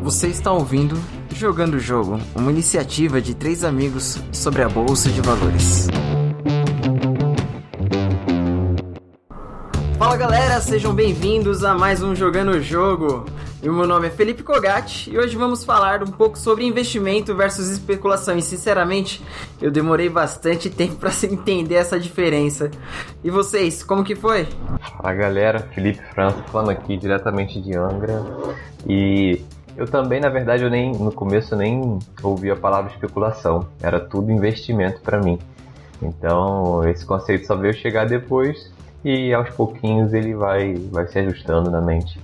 Você está ouvindo Jogando o Jogo, uma iniciativa de 3 amigos sobre a Bolsa de Valores. Fala galera, sejam bem-vindos a mais um Jogando o Jogo. E o meu nome é Felipe Cogatti e hoje vamos falar um pouco sobre investimento versus especulação. E sinceramente, eu demorei bastante tempo para entender essa diferença. E vocês, como que foi? Fala galera, Felipe França falando aqui diretamente de Angra. E eu também, na verdade, no começo eu nem ouvi a palavra especulação. Era tudo investimento para mim. Então esse conceito só veio chegar depois e aos pouquinhos ele vai se ajustando na mente.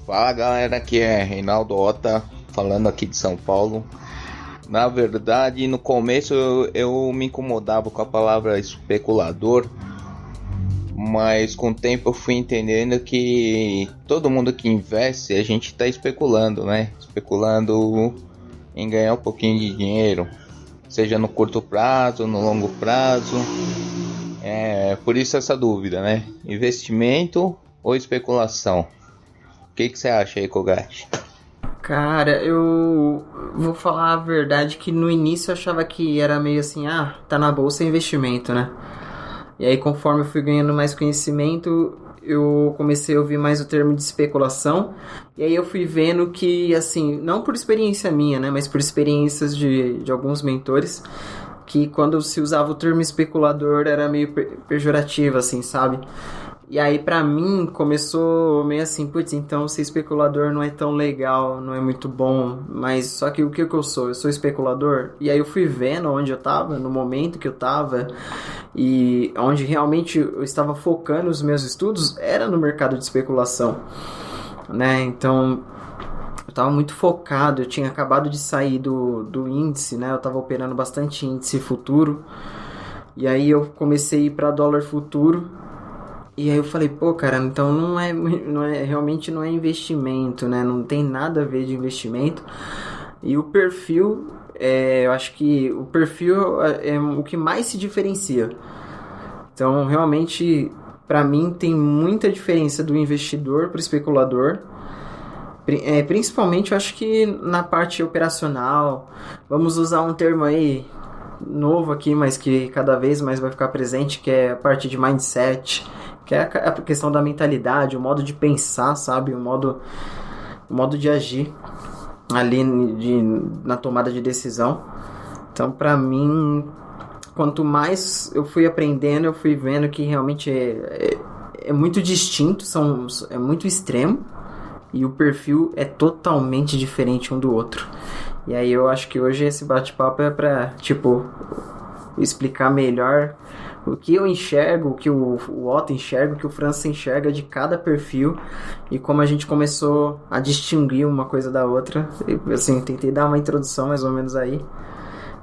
Fala galera, aqui é Reinaldo Ota, falando aqui de São Paulo. Na verdade, no começo eu me incomodava com a palavra especulador, mas com o tempo eu fui entendendo que todo mundo que investe, a gente está especulando, né? Especulando em ganhar um pouquinho de dinheiro, seja no curto prazo, no longo prazo. Por isso essa dúvida, né? Investimento ou especulação? O que você acha aí, Cogatti? Cara, eu vou falar a verdade que no início eu achava que era meio assim, tá na bolsa é investimento, né? E aí conforme eu fui ganhando mais conhecimento, eu comecei a ouvir mais o termo de especulação. E aí eu fui vendo que, assim, não por experiência minha, né? Mas por experiências de alguns mentores, que quando se usava o termo especulador era meio pejorativo, assim, sabe? E aí pra mim começou meio assim, putz, então ser especulador não é tão legal, não é muito bom, mas só que o que eu sou? Eu sou especulador? E aí eu fui vendo onde eu tava, no momento que eu tava, e onde realmente eu estava focando os meus estudos era no mercado de especulação, né? Então eu tava muito focado, eu tinha acabado de sair do índice, né? Eu tava operando bastante índice futuro, e aí eu comecei a ir pra dólar futuro. E aí eu falei, pô, cara, então realmente não é investimento, né? Não tem nada a ver de investimento. E o perfil, eu acho que o perfil é o que mais se diferencia. Então, realmente, pra mim, tem muita diferença do investidor pro especulador. Principalmente, eu acho que na parte operacional. Vamos usar um termo aí novo aqui, mas que cada vez mais vai ficar presente, que é a parte de mindset, que é a questão da mentalidade, o modo de pensar, sabe? O modo de agir ali na tomada de decisão. Então, pra mim, quanto mais eu fui aprendendo, eu fui vendo que realmente é muito distinto, é muito extremo, e o perfil é totalmente diferente um do outro. E aí eu acho que hoje esse bate-papo é pra, explicar melhor o que eu enxergo, o que o Otto enxerga, o que o França enxerga de cada perfil e como a gente começou a distinguir uma coisa da outra. Eu, assim, tentei dar uma introdução mais ou menos aí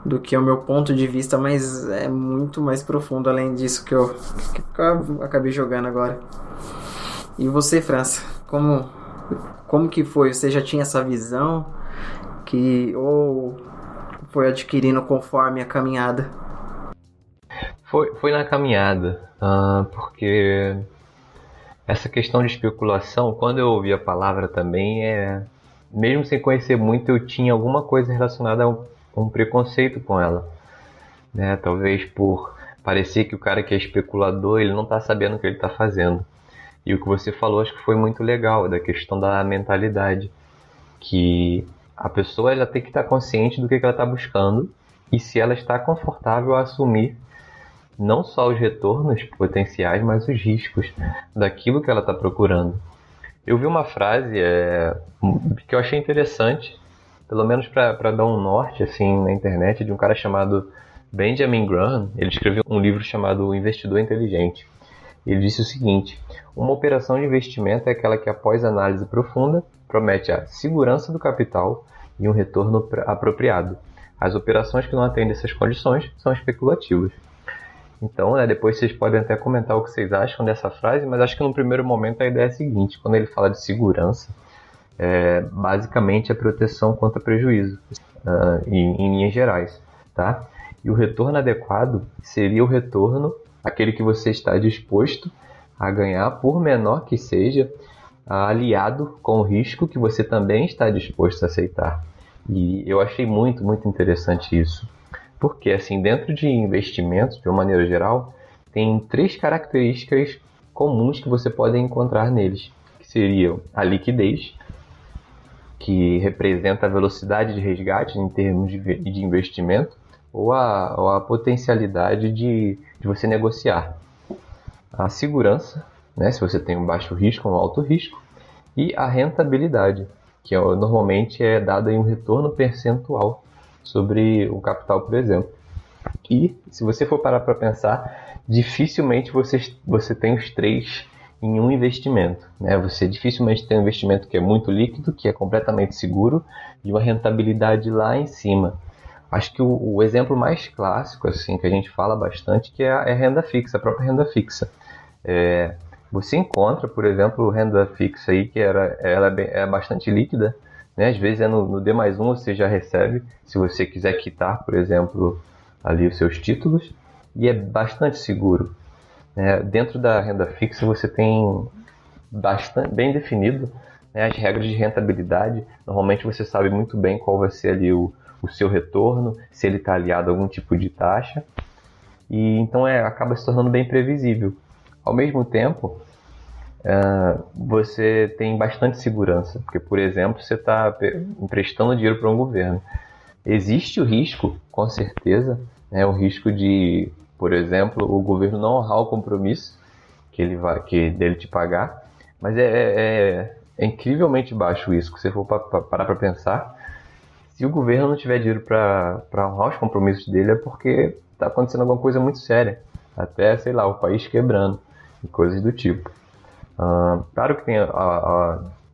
do que é o meu ponto de vista, mas é muito mais profundo além disso que eu acabei jogando agora. E você, França, como que foi? Você já tinha essa visão ou foi adquirindo conforme a caminhada? Foi na caminhada, porque essa questão de especulação, quando eu ouvi a palavra também, mesmo sem conhecer muito, eu tinha alguma coisa relacionada a um preconceito com ela, né? Talvez por parecer que o cara que é especulador, ele não está sabendo o que ele está fazendo. E o que você falou, acho que foi muito legal, da questão da mentalidade, que a pessoa ela tem que estar consciente do que ela está buscando e se ela está confortável a assumir não só os retornos potenciais, mas os riscos daquilo que ela está procurando. Eu vi uma frase que eu achei interessante, pelo menos para dar um norte assim, na internet, de um cara chamado Benjamin Graham. Ele escreveu um livro chamado O Investidor Inteligente. Ele disse o seguinte: uma operação de investimento é aquela que, após análise profunda, promete a segurança do capital e um retorno apropriado. As operações que não atendem essas condições são especulativas. Então, depois vocês podem até comentar o que vocês acham dessa frase, mas acho que no primeiro momento a ideia é a seguinte: quando ele fala de segurança, basicamente a proteção contra prejuízo, em linhas gerais, tá? E o retorno adequado seria o retorno, aquele que você está disposto a ganhar, por menor que seja, aliado com o risco que você também está disposto a aceitar. E eu achei muito, muito interessante isso. Porque, assim, dentro de investimentos, de uma maneira geral, tem 3 características comuns que você pode encontrar neles, que seriam a liquidez, que representa a velocidade de resgate em termos de investimento, ou a potencialidade de você negociar. A segurança, né, se você tem um baixo risco ou um alto risco, e a rentabilidade, que normalmente é dada em um retorno percentual sobre o capital, por exemplo. E, se você for parar para pensar, dificilmente você tem os 3 em um investimento, né? Você dificilmente tem um investimento que é muito líquido, que é completamente seguro, e uma rentabilidade lá em cima. Acho que o exemplo mais clássico, assim, que a gente fala bastante, que é a renda fixa, a própria renda fixa. Você encontra, por exemplo, renda fixa aí, que ela é bastante líquida, né? Às vezes no D+1 você já recebe, se você quiser quitar, por exemplo, ali os seus títulos, e é bastante seguro. Dentro da renda fixa você tem bastante bem definido, né, as regras de rentabilidade. Normalmente você sabe muito bem qual vai ser ali o seu retorno, se ele está aliado a algum tipo de taxa, e então acaba se tornando bem previsível. Ao mesmo tempo, você tem bastante segurança, porque, por exemplo, você está emprestando dinheiro para um governo. Existe o risco, com certeza, né, o risco de, por exemplo, o governo não honrar o compromisso dele te pagar, mas é incrivelmente baixo isso. Se você for parar para pensar, se o governo não tiver dinheiro para honrar os compromissos dele, é porque está acontecendo alguma coisa muito séria, até, sei lá, o país quebrando e coisas do tipo. Claro que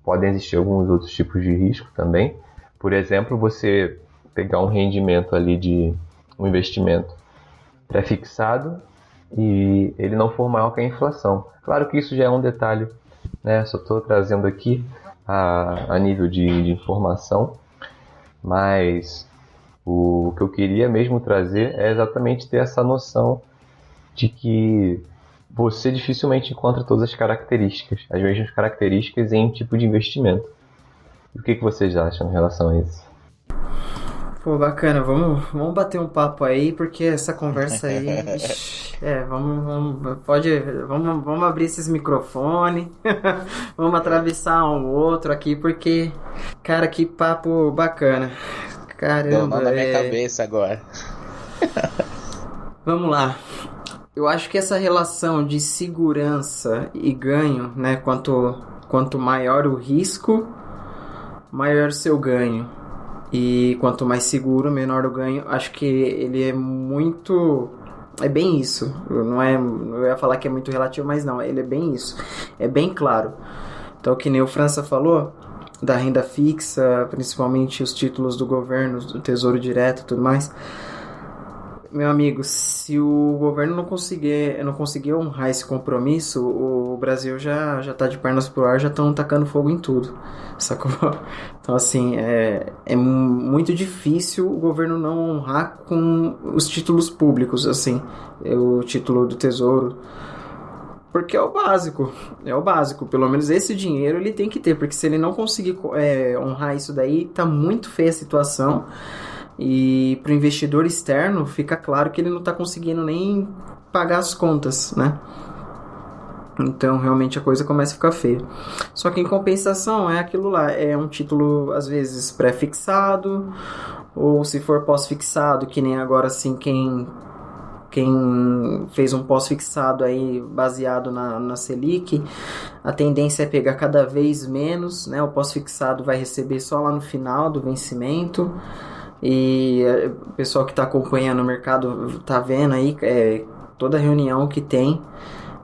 podem existir alguns outros tipos de risco também. Por exemplo, você pegar um rendimento ali de um investimento pré-fixado e ele não for maior que a inflação. Claro que isso já é um detalhe, né? Só estou trazendo aqui a nível de informação, mas o que eu queria mesmo trazer é exatamente ter essa noção de que você dificilmente encontra todas as mesmas características em um tipo de investimento. E o que vocês acham em relação a isso? Pô, bacana, vamos bater um papo aí, porque essa conversa aí, vamos abrir esses microfones, vamos atravessar um outro aqui, porque, cara, que papo bacana, caramba. Deu na minha cabeça agora. Vamos lá, eu acho que essa relação de segurança e ganho, né, quanto maior o risco, maior o seu ganho. E quanto mais seguro, menor o ganho. Acho que ele é muito... É bem isso. Eu ia falar que é muito relativo, mas não. Ele é bem isso. É bem claro. Então, que nem o França falou, da renda fixa, principalmente os títulos do governo, do Tesouro Direto e tudo mais. Meu amigo, se o governo não conseguir honrar esse compromisso, o Brasil já tá de pernas pro ar, já estão tacando fogo em tudo, sacou? Então, assim, é muito difícil o governo não honrar com os títulos públicos, assim, o título do Tesouro, porque é o básico, pelo menos esse dinheiro ele tem que ter, porque se ele não conseguir honrar isso daí, tá muito feia a situação. E para o investidor externo fica claro que ele não está conseguindo nem pagar as contas, né? Então realmente a coisa começa a ficar feia. Só que em compensação é aquilo lá, é um título às vezes pré-fixado, ou se for pós-fixado, que nem agora assim quem fez um pós-fixado aí baseado na Selic, a tendência é pegar cada vez menos, né? O pós-fixado vai receber só lá no final do vencimento. E o pessoal que está acompanhando o mercado está vendo aí, toda reunião que tem,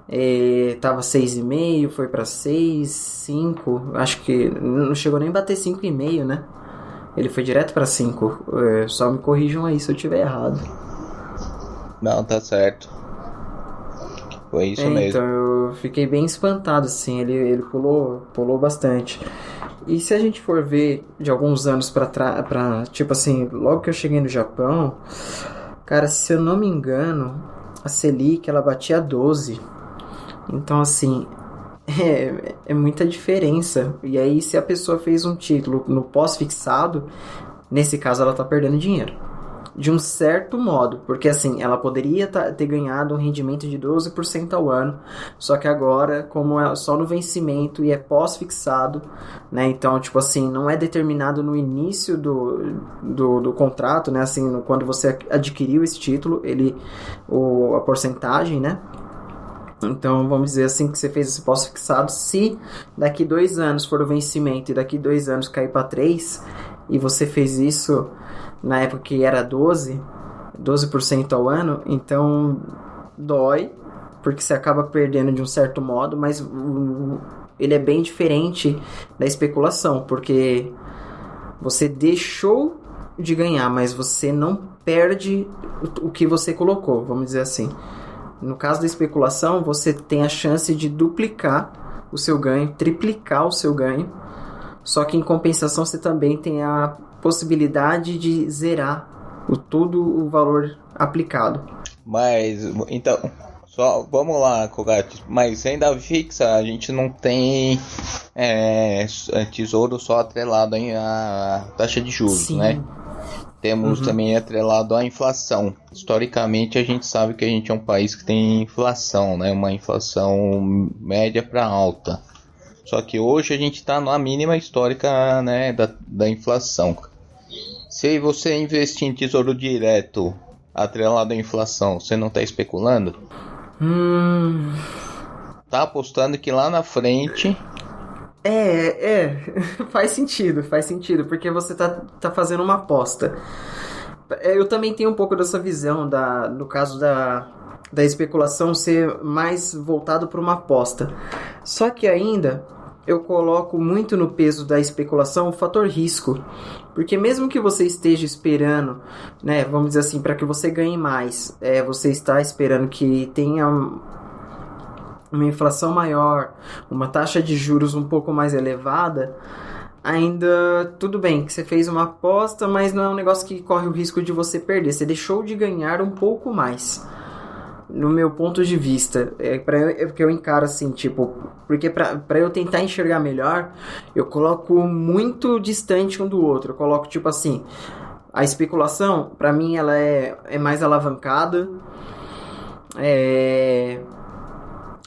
estava 6,5, foi para 6, 5, acho que não chegou nem a bater 5,5, né? Ele foi direto para 5, só me corrijam aí se eu estiver errado. Não, tá certo. Foi isso mesmo. Então eu fiquei bem espantado, assim, ele pulou bastante. E se a gente for ver de alguns anos pra tipo assim, logo que eu cheguei no Japão, cara, se eu não me engano, a Selic ela batia 12. Então, assim, é muita diferença. E aí, se a pessoa fez um título no pós-fixado, nesse caso ela tá perdendo dinheiro. De um certo modo, porque assim, ela poderia ter ganhado um rendimento de 12% ao ano, só que agora, como é só no vencimento e é pós-fixado, né, então, tipo assim, não é determinado no início do contrato, né, assim, quando você adquiriu esse título, a porcentagem, né, então vamos dizer assim que você fez esse pós-fixado, se daqui 2 anos for o vencimento e daqui 2 anos cair para 3, e você fez isso na época que era 12% ao ano, então dói, porque você acaba perdendo de um certo modo, mas ele é bem diferente da especulação, porque você deixou de ganhar, mas você não perde o que você colocou, vamos dizer assim. No caso da especulação, você tem a chance de duplicar o seu ganho, triplicar o seu ganho, só que em compensação você também tem a possibilidade de zerar todo o valor aplicado. Mas, então, só vamos lá, Kogat, mas renda fixa a gente não tem tesouro só atrelado à taxa de juros, sim, né? Temos também atrelado à inflação. Historicamente a gente sabe que a gente é um país que tem inflação, né? Uma inflação média para alta. Só que hoje a gente está na mínima histórica, né, da inflação. Se você investir em tesouro direto atrelado à inflação, você não está especulando? Tá apostando que lá na frente... faz sentido, porque você tá fazendo uma aposta. Eu também tenho um pouco dessa visão, no caso da especulação ser mais voltado para uma aposta. Só que ainda eu coloco muito no peso da especulação o fator risco. Porque mesmo que você esteja esperando, né, vamos dizer assim, para que você ganhe mais, você está esperando que tenha uma inflação maior, uma taxa de juros um pouco mais elevada, ainda tudo bem que você fez uma aposta, mas não é um negócio que corre o risco de você perder. Você deixou de ganhar um pouco mais. No meu ponto de vista, porque eu encaro assim, tipo, porque pra eu tentar enxergar melhor, eu coloco muito distante um do outro. Eu coloco tipo assim, a especulação, pra mim, ela é mais alavancada,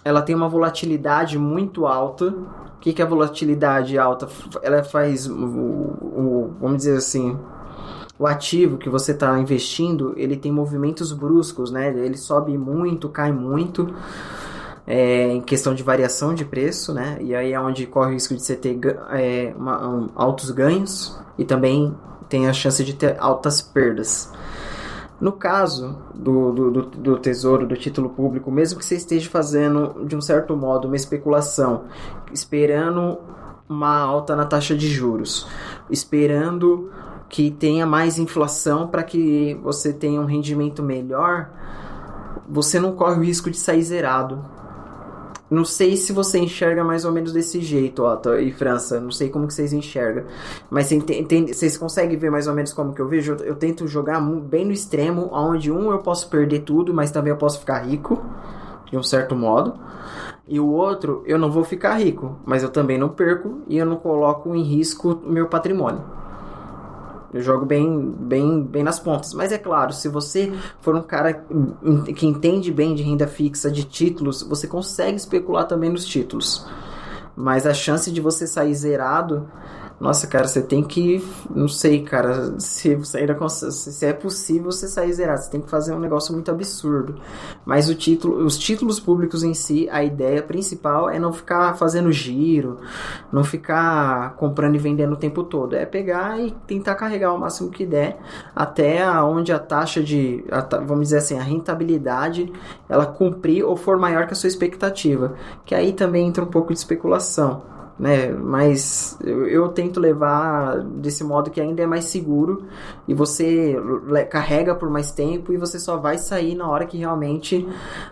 ela tem uma volatilidade muito alta. O que é a volatilidade alta? Ela faz, vamos dizer assim, o ativo que você está investindo, ele tem movimentos bruscos, né? Ele sobe muito, cai muito, em questão de variação de preço, né? E aí é onde corre o risco de você ter altos ganhos e também tem a chance de ter altas perdas. No caso do tesouro, do título público, mesmo que você esteja fazendo, de um certo modo, uma especulação, esperando uma alta na taxa de juros, esperando que tenha mais inflação para que você tenha um rendimento melhor, você não corre o risco de sair zerado. Não sei se você enxerga mais ou menos desse jeito, Otto e França. Não sei como que vocês enxergam. Mas vocês conseguem ver mais ou menos como que eu vejo? Eu tento jogar bem no extremo, onde eu posso perder tudo, mas também eu posso ficar rico, de um certo modo. E o outro, eu não vou ficar rico, mas eu também não perco e eu não coloco em risco o meu patrimônio. Eu jogo bem nas pontas. Mas é claro, se você for um cara que entende bem de renda fixa, de títulos, você consegue especular também nos títulos. Mas a chance de você sair zerado... Nossa, cara, você tem que... Não sei, cara, se é possível você sair zerado. Você tem que fazer um negócio muito absurdo. Mas os títulos públicos em si, a ideia principal é não ficar fazendo giro, não ficar comprando e vendendo o tempo todo. É pegar e tentar carregar o máximo que der, até onde a taxa vamos dizer assim, a rentabilidade, ela cumprir ou for maior que a sua expectativa. Que aí também entra um pouco de especulação, né? Mas eu tento levar desse modo que ainda é mais seguro e você carrega por mais tempo e você só vai sair na hora que realmente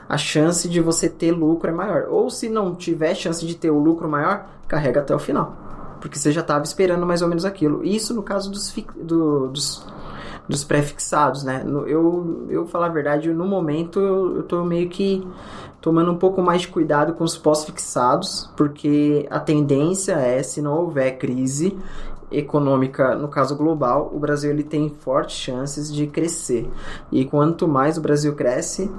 a chance de você ter lucro é maior. Ou se não tiver chance de ter o lucro maior, carrega até o final, porque você já estava esperando mais ou menos aquilo. Isso no caso dos pré-fixados, né? Eu falar a verdade, no momento eu tô meio que tomando um pouco mais de cuidado com os pós-fixados, porque a tendência é, se não houver crise econômica, no caso global, o Brasil ele tem fortes chances de crescer. E quanto mais o Brasil cresce,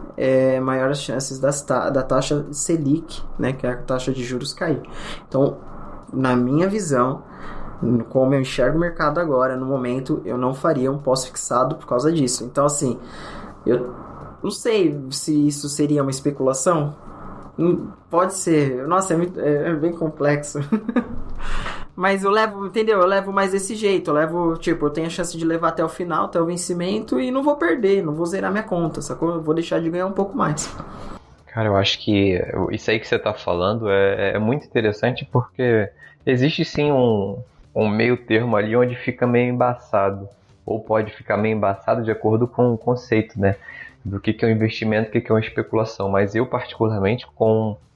maior as chances da taxa Selic, né, que é a taxa de juros, cair. Então, na minha visão, como eu enxergo o mercado agora, no momento, eu não faria um pós-fixado por causa disso. Então, assim, eu não sei se isso seria uma especulação. Pode ser. Nossa, é bem complexo. Mas eu levo, entendeu? Eu levo mais desse jeito. Eu tenho a chance de levar até o final, até o vencimento, e não vou perder, não vou zerar minha conta, sacou? Eu vou deixar de ganhar um pouco mais. Cara, eu acho que isso aí que você tá falando é muito interessante, porque existe sim um meio termo ali onde fica meio embaçado, ou pode ficar meio embaçado de acordo com o conceito, né? Do que é um investimento, o que é uma especulação. Mas eu, particularmente,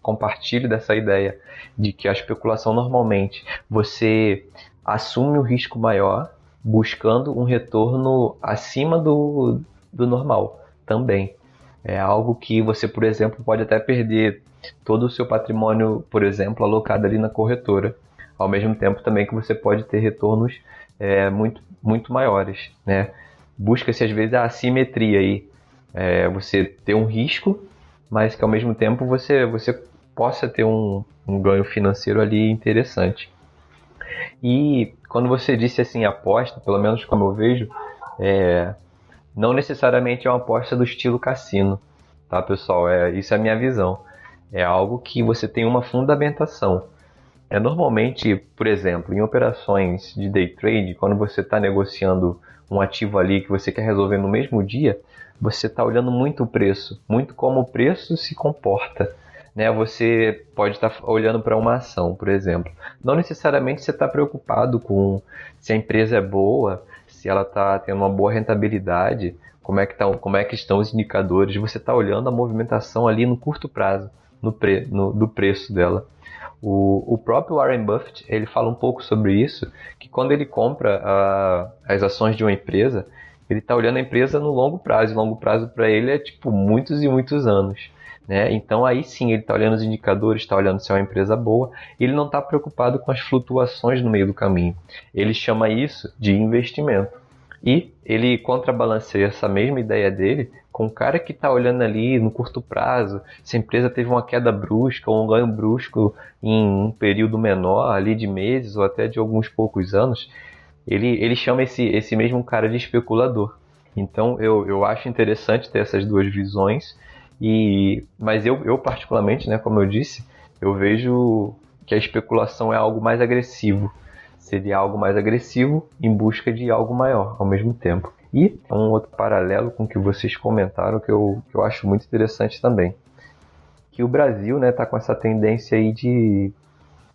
compartilho dessa ideia de que a especulação, normalmente, você assume um risco maior buscando um retorno acima do normal também. É algo que você, por exemplo, pode até perder todo o seu patrimônio, por exemplo, alocado ali na corretora. Ao mesmo tempo também que você pode ter retornos muito, muito maiores, né? Busca-se, às vezes, a assimetria aí. Você ter um risco, mas que ao mesmo tempo você possa ter um ganho financeiro ali interessante. E quando você disse assim, aposta, pelo menos como eu vejo, não necessariamente é uma aposta do estilo cassino, tá, pessoal? Isso é a minha visão. É algo que você tem uma fundamentação. Normalmente, por exemplo, em operações de day trade, quando você está negociando um ativo ali que você quer resolver no mesmo dia, você está olhando muito o preço, muito como o preço se comporta, né? Você pode estar olhando para uma ação, por exemplo. Não necessariamente você está preocupado com se a empresa é boa, se ela está tendo uma boa rentabilidade, como é que estão os indicadores. Você está olhando a movimentação ali no curto prazo, do preço dela. O próprio Warren Buffett, ele fala um pouco sobre isso, que quando ele compra as ações de uma empresa, ele está olhando a empresa no longo prazo. E longo prazo para ele é tipo muitos e muitos anos, né? Então aí sim ele está olhando os indicadores, está olhando se é uma empresa boa. Ele não está preocupado com as flutuações no meio do caminho. Ele chama isso de investimento. E ele contrabalanceia essa mesma ideia dele com o cara que está olhando ali no curto prazo, se a empresa teve uma queda brusca ou um ganho brusco em um período menor ali de meses ou até de alguns poucos anos. Ele chama esse mesmo cara de especulador. Então eu acho interessante ter essas duas visões, mas eu particularmente, né, como eu disse, eu vejo que a especulação é algo mais agressivo. Seria algo mais agressivo em busca de algo maior ao mesmo tempo. E um outro paralelo com o que vocês comentaram que eu acho muito interessante também. Que o Brasil, né, tá com essa tendência aí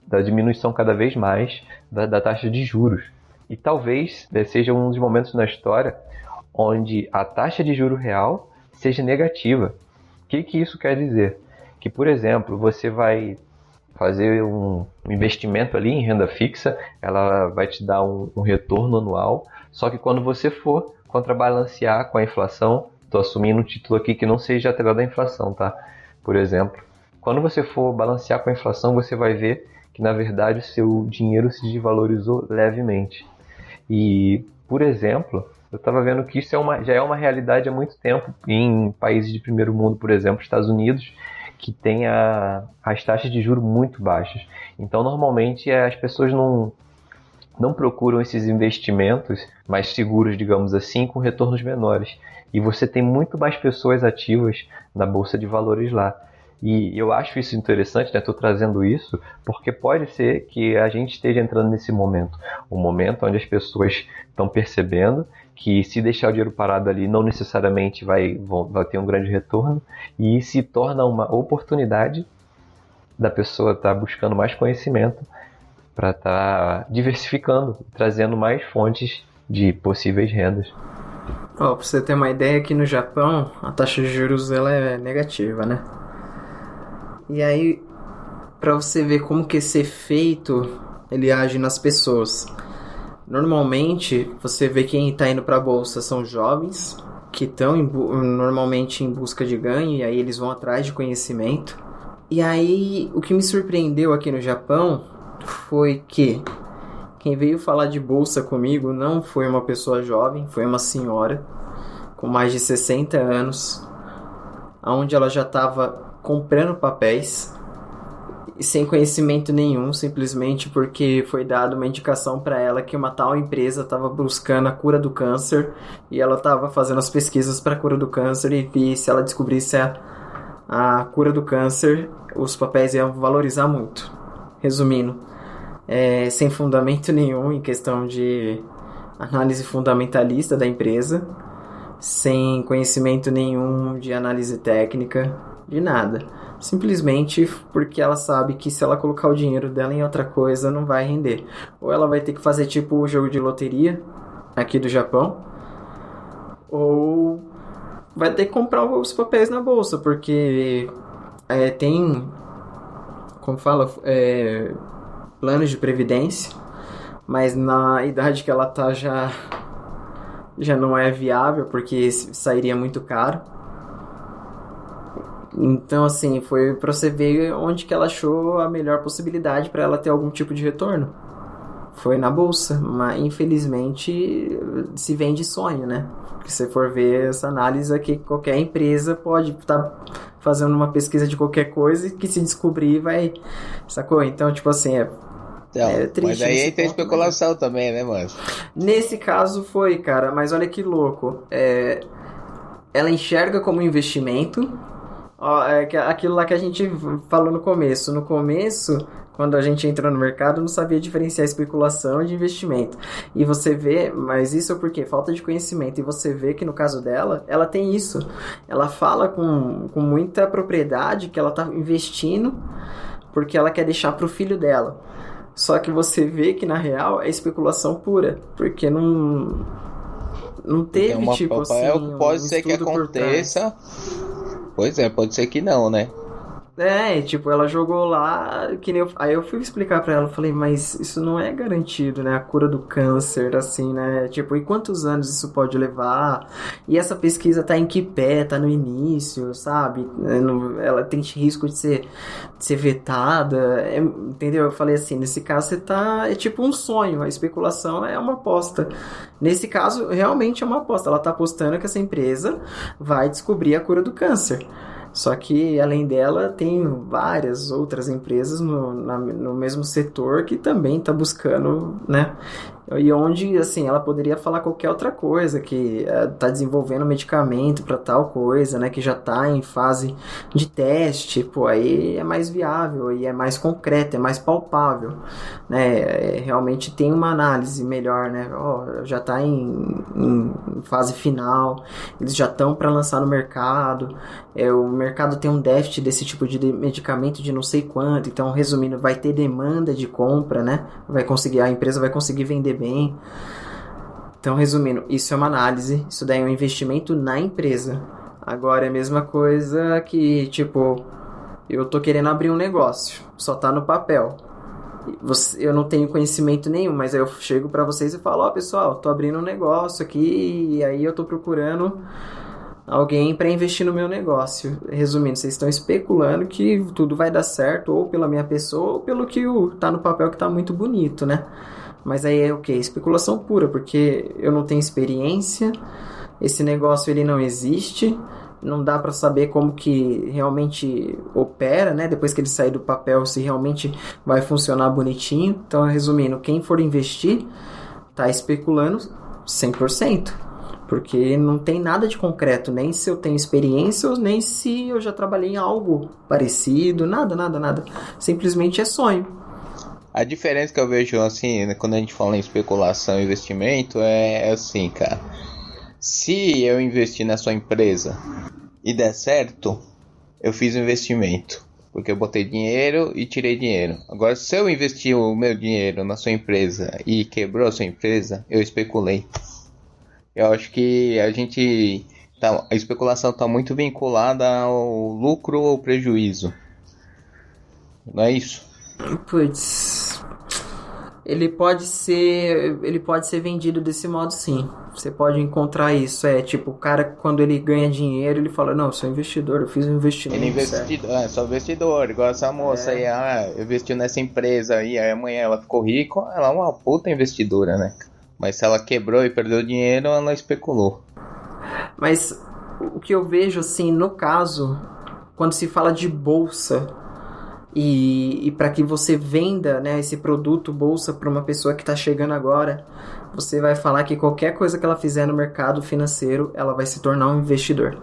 da diminuição cada vez mais da taxa de juros. E talvez seja um dos momentos na história onde a taxa de juro real seja negativa. O que isso quer dizer? Que, por exemplo, você vai fazer um investimento ali em renda fixa, ela vai te dar um retorno anual, só que quando você for contrabalancear com a inflação, estou assumindo um título aqui que não seja atrelado à inflação, tá? Por exemplo, quando você for balancear com a inflação, você vai ver que, na verdade, o seu dinheiro se desvalorizou levemente. E, por exemplo, eu estava vendo que isso já é uma realidade há muito tempo em países de primeiro mundo, por exemplo, Estados Unidos, que tem as taxas de juros muito baixas. Então, normalmente, as pessoas não procuram esses investimentos mais seguros, digamos assim, com retornos menores. E você tem muito mais pessoas ativas na Bolsa de Valores lá. E eu acho isso interessante, né? Estou trazendo isso porque pode ser que a gente esteja entrando nesse momento. Um momento onde as pessoas estão percebendo que se deixar o dinheiro parado ali não necessariamente vai ter um grande retorno, e se torna uma oportunidade da pessoa estar buscando mais conhecimento para estar diversificando, trazendo mais fontes de possíveis rendas. Para você ter uma ideia, aqui no Japão a taxa de juros ela é negativa, né? E aí, para você ver como que esse efeito ele age nas pessoas. Normalmente, você vê quem está indo para a bolsa são jovens, que estão normalmente em busca de ganho, e aí eles vão atrás de conhecimento. E aí, o que me surpreendeu aqui no Japão foi que quem veio falar de bolsa comigo não foi uma pessoa jovem, foi uma senhora com mais de 60 anos, onde ela já estava comprando papéis e sem conhecimento nenhum, simplesmente porque foi dada uma indicação para ela que uma tal empresa estava buscando a cura do câncer e ela estava fazendo as pesquisas para a cura do câncer e se ela descobrisse a cura do câncer, os papéis iam valorizar muito. Resumindo, sem fundamento nenhum em questão de análise fundamentalista da empresa, sem conhecimento nenhum de análise técnica, de nada. Simplesmente porque ela sabe que se ela colocar o dinheiro dela em outra coisa, não vai render. Ou ela vai ter que fazer tipo o jogo de loteria aqui do Japão, ou vai ter que comprar os papéis na bolsa, porque tem, como fala, planos de previdência, mas na idade que ela tá já não é viável, porque sairia muito caro. Então, assim, foi pra você ver onde que ela achou a melhor possibilidade para ela ter algum tipo de retorno. Foi na bolsa, mas infelizmente se vende sonho, né? Porque se for ver essa análise aqui, qualquer empresa pode estar fazendo uma pesquisa de qualquer coisa e que se descobrir vai... Sacou? Então, tipo assim, triste. Mas aí tem especulação também, né, mano? Nesse caso foi, cara, mas olha que louco. Ela enxerga como investimento. Aquilo lá que a gente falou no começo. No começo, quando a gente entrou no mercado, não sabia diferenciar especulação de investimento. E você vê, mas isso é porque falta de conhecimento. E você vê que no caso dela, ela tem isso. Ela fala com muita propriedade que ela está investindo porque ela quer deixar para o filho dela. Só que você vê que na real é especulação pura, porque não teve tipo assim. Pode ser que aconteça. Pois é, pode ser que não, né? Tipo, ela jogou lá, que nem aí eu fui explicar pra ela, falei, mas isso não é garantido, né? A cura do câncer, assim, né? Tipo, e quantos anos isso pode levar? E essa pesquisa tá em que pé? Tá no início, sabe? Ela tem risco de ser vetada, entendeu? Eu falei assim, nesse caso você tá... É tipo um sonho, a especulação é uma aposta. Nesse caso, realmente é uma aposta. Ela tá apostando que essa empresa vai descobrir a cura do câncer. Só que, além dela, tem várias outras empresas no mesmo setor que também está buscando, né? E onde, assim, ela poderia falar qualquer outra coisa, que está desenvolvendo medicamento para tal coisa, né? Que já está em fase de teste, pô, aí é mais viável, e é mais concreto, é mais palpável, né? Realmente tem uma análise melhor, né? Já está em fase final, eles já estão para lançar no mercado, o mercado tem um déficit desse tipo de medicamento de não sei quanto, então, resumindo, vai ter demanda de compra, né? A empresa vai conseguir vender bem. Então, resumindo, isso é uma análise, isso daí é um investimento na empresa. Agora é a mesma coisa que, tipo, eu tô querendo abrir um negócio, só tá no papel. Eu não tenho conhecimento nenhum, mas aí eu chego pra vocês e falo, pessoal, tô abrindo um negócio aqui e aí eu tô procurando alguém para investir no meu negócio. Resumindo, vocês estão especulando que tudo vai dar certo ou pela minha pessoa ou pelo que tá no papel que tá muito bonito, né? Mas aí é o quê? Especulação pura, porque eu não tenho experiência, esse negócio ele não existe, não dá para saber como que realmente opera, né? Depois que ele sair do papel, se realmente vai funcionar bonitinho. Então, resumindo, quem for investir tá especulando 100%. Porque não tem nada de concreto, nem se eu tenho experiência, nem se eu já trabalhei em algo parecido, nada. Simplesmente é sonho. A diferença que eu vejo, assim, né, quando a gente fala em especulação e investimento, é assim, cara. Se eu investir na sua empresa e der certo, eu fiz um investimento. Porque eu botei dinheiro e tirei dinheiro. Agora, se eu investir o meu dinheiro na sua empresa e quebrou a sua empresa, eu especulei. Eu acho que a especulação está muito vinculada ao lucro ou prejuízo. Não é isso? Putz, Ele pode ser vendido desse modo, sim. Você pode encontrar isso. Tipo, o cara, quando ele ganha dinheiro, ele fala, não, eu sou investidor, eu fiz um investimento. Ele é só investidor, igual essa moça aí, investiu nessa empresa aí amanhã ela ficou rica, ela é uma puta investidora, né? Mas se ela quebrou e perdeu dinheiro, ela especulou. Mas o que eu vejo, assim, no caso, quando se fala de bolsa, e para que você venda, né, esse produto bolsa para uma pessoa que está chegando agora, você vai falar que qualquer coisa que ela fizer no mercado financeiro, ela vai se tornar um investidor.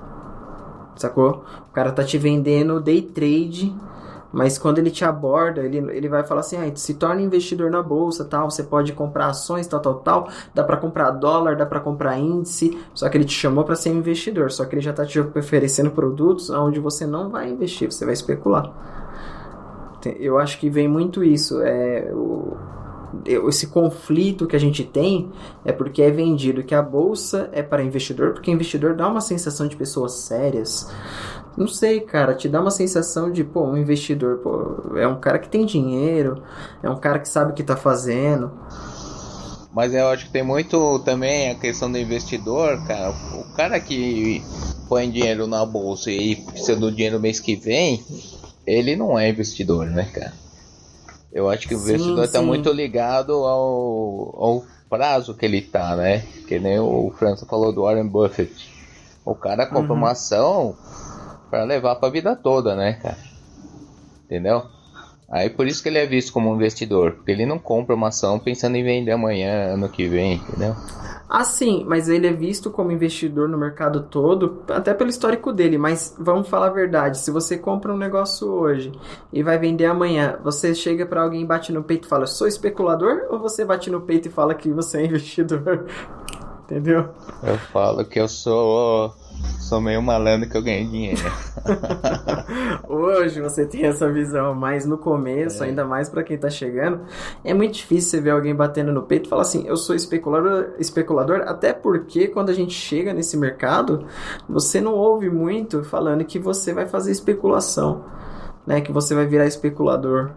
Sacou? O cara tá te vendendo day trade, mas quando ele te aborda, ele vai falar assim, se torna investidor na bolsa, tal, você pode comprar ações, tal, dá para comprar dólar, dá para comprar índice, só que ele te chamou para ser um investidor, só que ele já tá te oferecendo produtos onde você não vai investir, você vai especular. Eu acho que vem muito isso, esse conflito que a gente tem é porque é vendido que a bolsa é para investidor, porque investidor dá uma sensação de pessoas sérias. Não sei, cara, te dá uma sensação de, um investidor, é um cara que tem dinheiro, é um cara que sabe o que tá fazendo. Mas eu acho que tem muito também a questão do investidor, cara. O cara que põe dinheiro na bolsa e precisa do dinheiro mês que vem, ele não é investidor, né, cara? Eu acho que o investidor está muito ligado ao prazo que ele tá, né? Que nem o França falou do Warren Buffett. O cara compra uma ação para levar para a vida toda, né, cara? Entendeu? Aí por isso que ele é visto como um investidor, porque ele não compra uma ação pensando em vender amanhã, ano que vem, entendeu? Ah, sim, mas ele é visto como investidor no mercado todo, até pelo histórico dele, mas vamos falar a verdade, se você compra um negócio hoje e vai vender amanhã, você chega pra alguém, bate no peito e fala, sou especulador, ou você bate no peito e fala que você é investidor? Entendeu? Eu falo que eu sou meio malandro, que eu ganhei dinheiro. Hoje você tem essa visão, mas no começo, ainda mais pra quem tá chegando, é muito difícil você ver alguém batendo no peito e falar assim, eu sou especulador, até porque quando a gente chega nesse mercado, você não ouve muito falando que você vai fazer especulação, né? Que você vai virar especulador.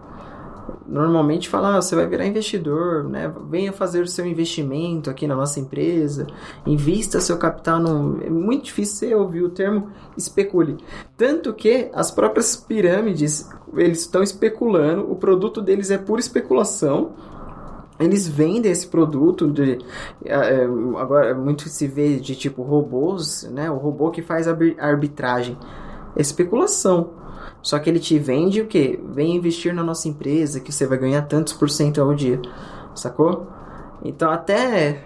Normalmente fala, você vai virar investidor, né? Venha fazer o seu investimento aqui na nossa empresa, invista seu capital É muito difícil você ouvir o termo especule. Tanto que as próprias pirâmides, eles estão especulando, o produto deles é pura especulação. Eles vendem esse produto agora muito se vê de tipo robôs, né? O robô que faz a arbitragem. É especulação. Só que ele te vende o quê? Vem investir na nossa empresa que você vai ganhar tantos % ao dia. Sacou? Então até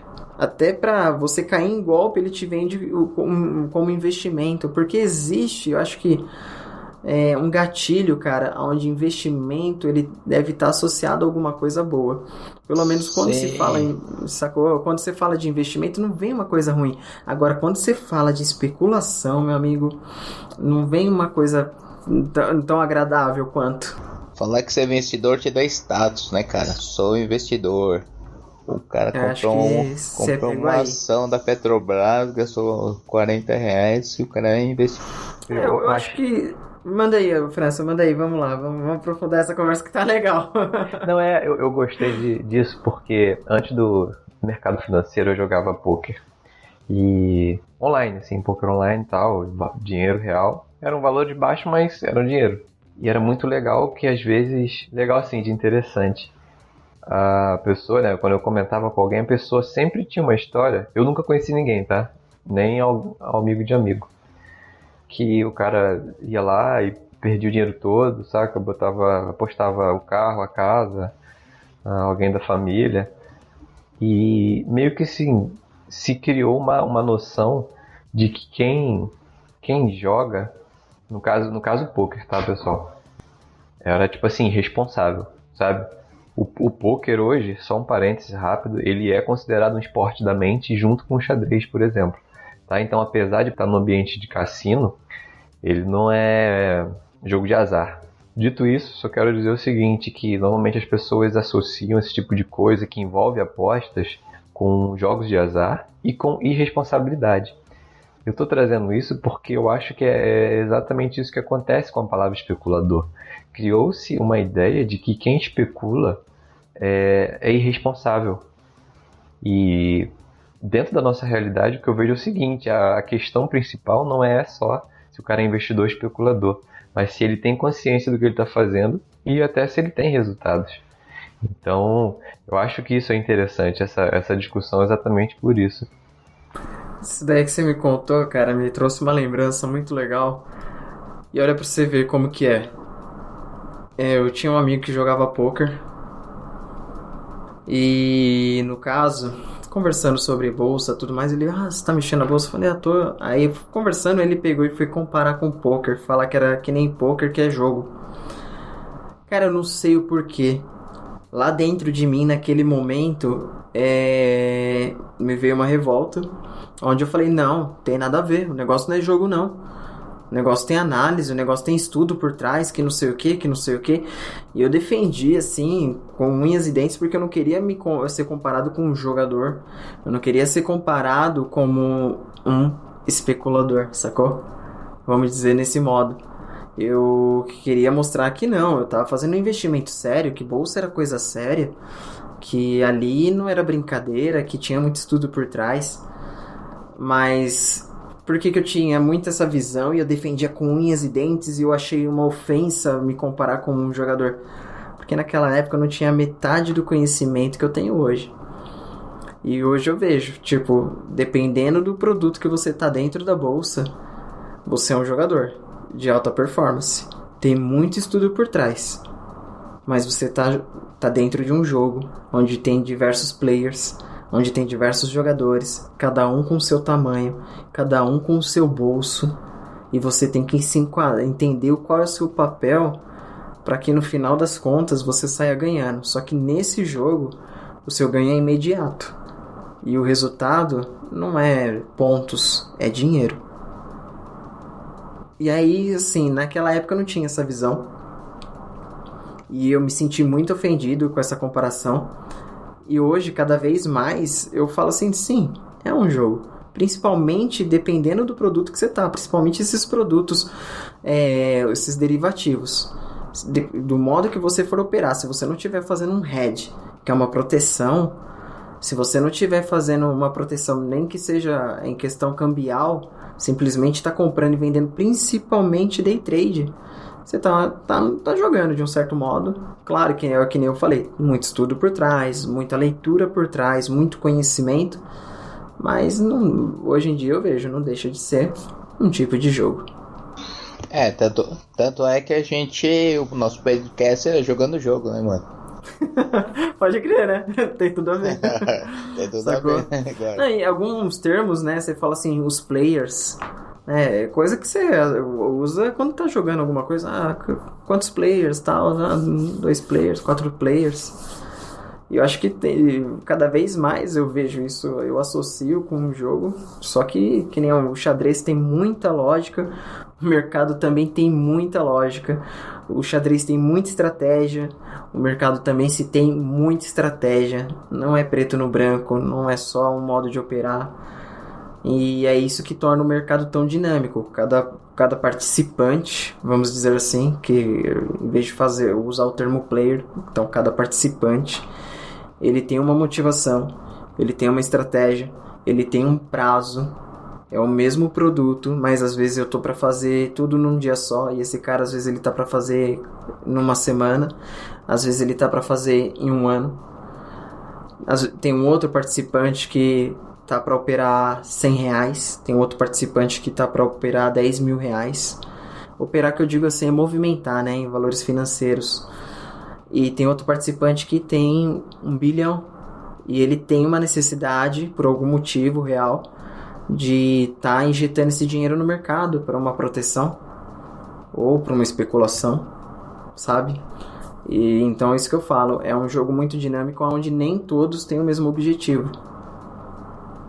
para você cair em golpe, ele te vende como investimento. Porque existe, eu acho que um gatilho, cara, onde investimento ele deve estar associado a alguma coisa boa. Pelo menos quando se fala sacou? Quando você fala de investimento, não vem uma coisa ruim. Agora, quando você fala de especulação, meu amigo, não vem uma coisa tão agradável quanto. Falar que você é investidor te dá status, né, cara? Sou investidor. O cara comprou uma ação da Petrobras, gastou R$40 e o cara é investidor. Eu acho que... Manda aí, França, vamos lá, vamos aprofundar essa conversa que tá legal. Não, eu gostei disso porque antes do mercado financeiro eu jogava poker. E online, assim, poker online e tal, dinheiro real. Era um valor de baixo, mas era um dinheiro. E era muito legal que às vezes, legal assim, de interessante. A pessoa, né, quando eu comentava com alguém, a pessoa sempre tinha uma história. Eu nunca conheci ninguém, tá? Nem ao amigo de amigo. Que o cara ia lá e perdia o dinheiro todo, saca? Apostava o carro, a casa, alguém da família. E meio que assim, se criou uma noção de que quem joga, no caso poker, tá, pessoal? Era tipo assim, responsável, sabe? O poker hoje, só um parênteses rápido, ele é considerado um esporte da mente junto com o xadrez, por exemplo. Tá? Então, apesar de estar no ambiente de cassino, ele não é jogo de azar. Dito isso, só quero dizer o seguinte, que normalmente as pessoas associam esse tipo de coisa que envolve apostas com jogos de azar e com irresponsabilidade. Eu estou trazendo isso porque eu acho que é exatamente isso que acontece com a palavra especulador. Criou-se uma ideia de que quem especula é irresponsável. E dentro da nossa realidade, o que eu vejo é o seguinte: a questão principal não é só se o cara é investidor ou especulador, mas se ele tem consciência do que ele está fazendo e até se ele tem resultados. Então, eu acho que isso é interessante, essa discussão, exatamente por isso. Isso daí que você me contou, cara, me trouxe uma lembrança muito legal. E olha pra você ver como que é. Eu tinha um amigo que jogava poker. E no caso, conversando sobre bolsa e tudo mais, ele, você tá mexendo na bolsa? Eu falei, tô. Aí conversando, ele pegou e foi comparar com poker, falar que era que nem poker, que é jogo. Cara, eu não sei o porquê. Lá dentro de mim, naquele momento, me veio uma revolta, onde eu falei, não, tem nada a ver, o negócio não é jogo não. O negócio tem análise, o negócio tem estudo por trás, que não sei o que, que não sei o que. E eu defendi, assim, com unhas e dentes, porque eu não queria ser comparado com um jogador. Eu não queria ser comparado como um especulador, sacou? Vamos dizer nesse modo. Eu queria mostrar que não, eu tava fazendo um investimento sério, que bolsa era coisa séria, que ali não era brincadeira, que tinha muito estudo por trás. Mas por que eu tinha muito essa visão e eu defendia com unhas e dentes e eu achei uma ofensa me comparar com um jogador? Porque naquela época eu não tinha metade do conhecimento que eu tenho hoje. E hoje eu vejo, tipo, dependendo do produto que você tá dentro da bolsa, você é um jogador de alta performance. Tem muito estudo por trás. Mas você tá dentro de um jogo onde tem diversos players, onde tem diversos jogadores, cada um com o seu tamanho, cada um com o seu bolso, e você tem que se entender qual é o seu papel para que no final das contas você saia ganhando. Só que nesse jogo o seu ganho é imediato e o resultado não é pontos, é dinheiro. E aí, assim, naquela época eu não tinha essa visão. E eu me senti muito ofendido com essa comparação. E hoje, cada vez mais, eu falo assim, sim, é um jogo. Principalmente dependendo do produto que você tá. Principalmente esses produtos, esses derivativos. Do modo que você for operar. Se você não estiver fazendo um hedge, que é uma proteção. Se você não estiver fazendo uma proteção, nem que seja em questão cambial, simplesmente está comprando e vendendo, principalmente day trade, você tá jogando de um certo modo. Claro que é que nem eu falei, muito estudo por trás, muita leitura por trás, muito conhecimento, mas hoje em dia eu vejo, não deixa de ser um tipo de jogo. Tanto é que o nosso podcast é jogando o jogo, né, mano? Pode crer, né? Tem tudo a ver. Tem tudo a ver. Não, em alguns termos, né? Você fala assim, os players. Coisa que você usa quando tá jogando alguma coisa. Quantos players, tal? 2 players, 4 players. E eu acho que cada vez mais eu vejo isso, eu associo com o jogo. Só que nem o xadrez tem muita lógica, o mercado também tem muita lógica. O xadrez tem muita estratégia, o mercado também se tem muita estratégia. Não é preto no branco, não é só um modo de operar. E é isso que torna o mercado tão dinâmico. Cada participante, vamos dizer assim, que em vez de usar o termo player, então cada participante, ele tem uma motivação, ele tem uma estratégia, ele tem um prazo. É o mesmo produto, mas às vezes eu tô para fazer tudo num dia só, e esse cara às vezes ele tá para fazer numa semana, às vezes ele tá para fazer em um ano. Tem um outro participante que tá para operar R$100, tem outro participante que tá para operar R$10.000. Operar, que eu digo assim, é movimentar, né, em valores financeiros. E tem outro participante que tem 1 bilhão, e ele tem uma necessidade, por algum motivo real, de estar injetando esse dinheiro no mercado para uma proteção ou para uma especulação, sabe? E então é isso que eu falo, é um jogo muito dinâmico onde nem todos têm o mesmo objetivo.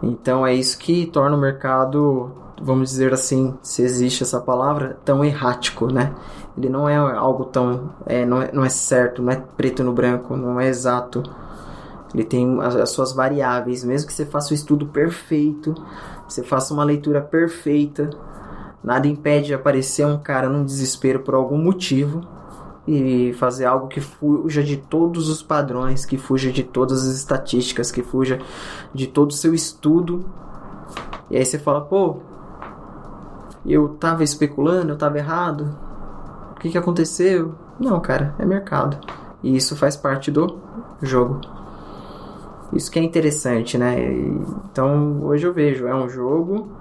Então é isso que torna o mercado, vamos dizer assim, se existe essa palavra, tão errático, né? Ele não é algo tão... não é certo, não é preto no branco, não é exato. Ele tem as suas variáveis, mesmo que você faça o estudo perfeito, você faça uma leitura perfeita, nada impede de aparecer um cara num desespero por algum motivo, e fazer algo que fuja de todos os padrões, que fuja de todas as estatísticas, que fuja de todo o seu estudo. E aí você fala, pô, eu tava especulando, eu tava errado, o que aconteceu? Não, cara, é mercado. E isso faz parte do jogo. Isso que é interessante, né? Então, hoje eu vejo, é um jogo,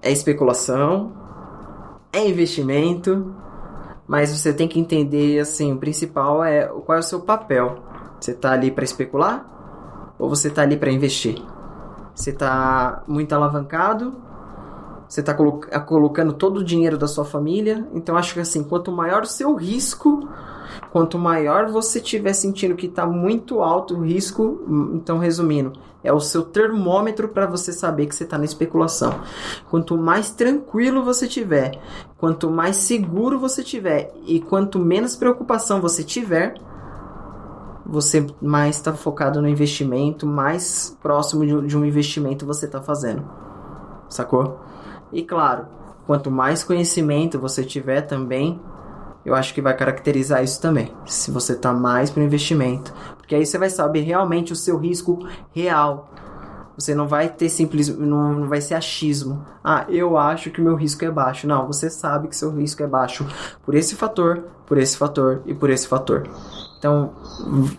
é especulação, é investimento, mas você tem que entender, assim, o principal é qual é o seu papel. Você tá ali para especular ou você tá ali para investir? Você tá muito alavancado? Você tá colocando todo o dinheiro da sua família? Então, acho que, assim, quanto maior o seu risco, quanto maior você estiver sentindo que está muito alto o risco, então, resumindo, é o seu termômetro para você saber que você está na especulação. Quanto mais tranquilo você tiver, quanto mais seguro você tiver e quanto menos preocupação você tiver, você mais está focado no investimento, mais próximo de um investimento você está fazendo. Sacou? E claro, quanto mais conhecimento você tiver também, eu acho que vai caracterizar isso também. Se você está mais para o investimento. Porque aí você vai saber realmente o seu risco real. Você não vai ter não vai ser achismo. Ah, eu acho que o meu risco é baixo. Não, você sabe que seu risco é baixo por esse fator e por esse fator. Então,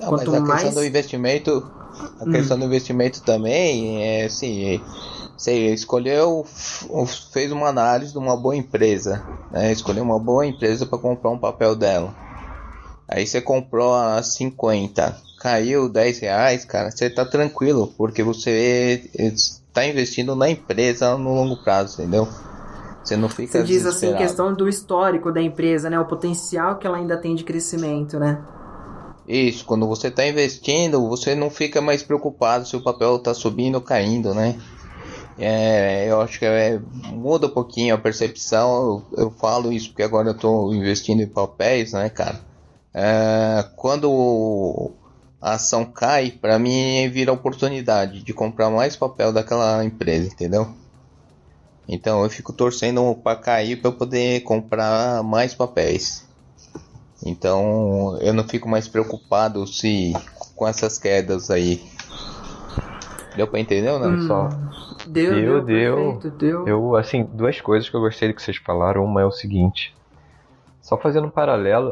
quanto mas a mais... questão do investimento, questão do investimento também é assim... Você escolheu, fez uma análise de uma boa empresa, né? Escolheu uma boa empresa para comprar um papel dela. Aí você comprou a 50, caiu R$10, cara, você tá tranquilo, porque você está investindo na empresa no longo prazo, entendeu? Você não fica Você diz assim, desesperado. questão do histórico da empresa, né? O potencial que ela ainda tem de crescimento, né? Isso, quando você está investindo, você não fica mais preocupado se o papel está subindo ou caindo, né? Eu acho que muda um pouquinho a percepção. Eu falo isso porque agora eu estou investindo em papéis, né, cara? Quando a ação cai, para mim vira oportunidade de comprar mais papel daquela empresa, entendeu? Então eu fico torcendo para cair para eu poder comprar mais papéis. Então eu não fico mais preocupado com essas quedas aí. Deu para entender ou não? Só. Deu. Perfeito, deu. Eu, assim, duas coisas que eu gostei do que vocês falaram. Uma é o seguinte, só fazendo um paralelo,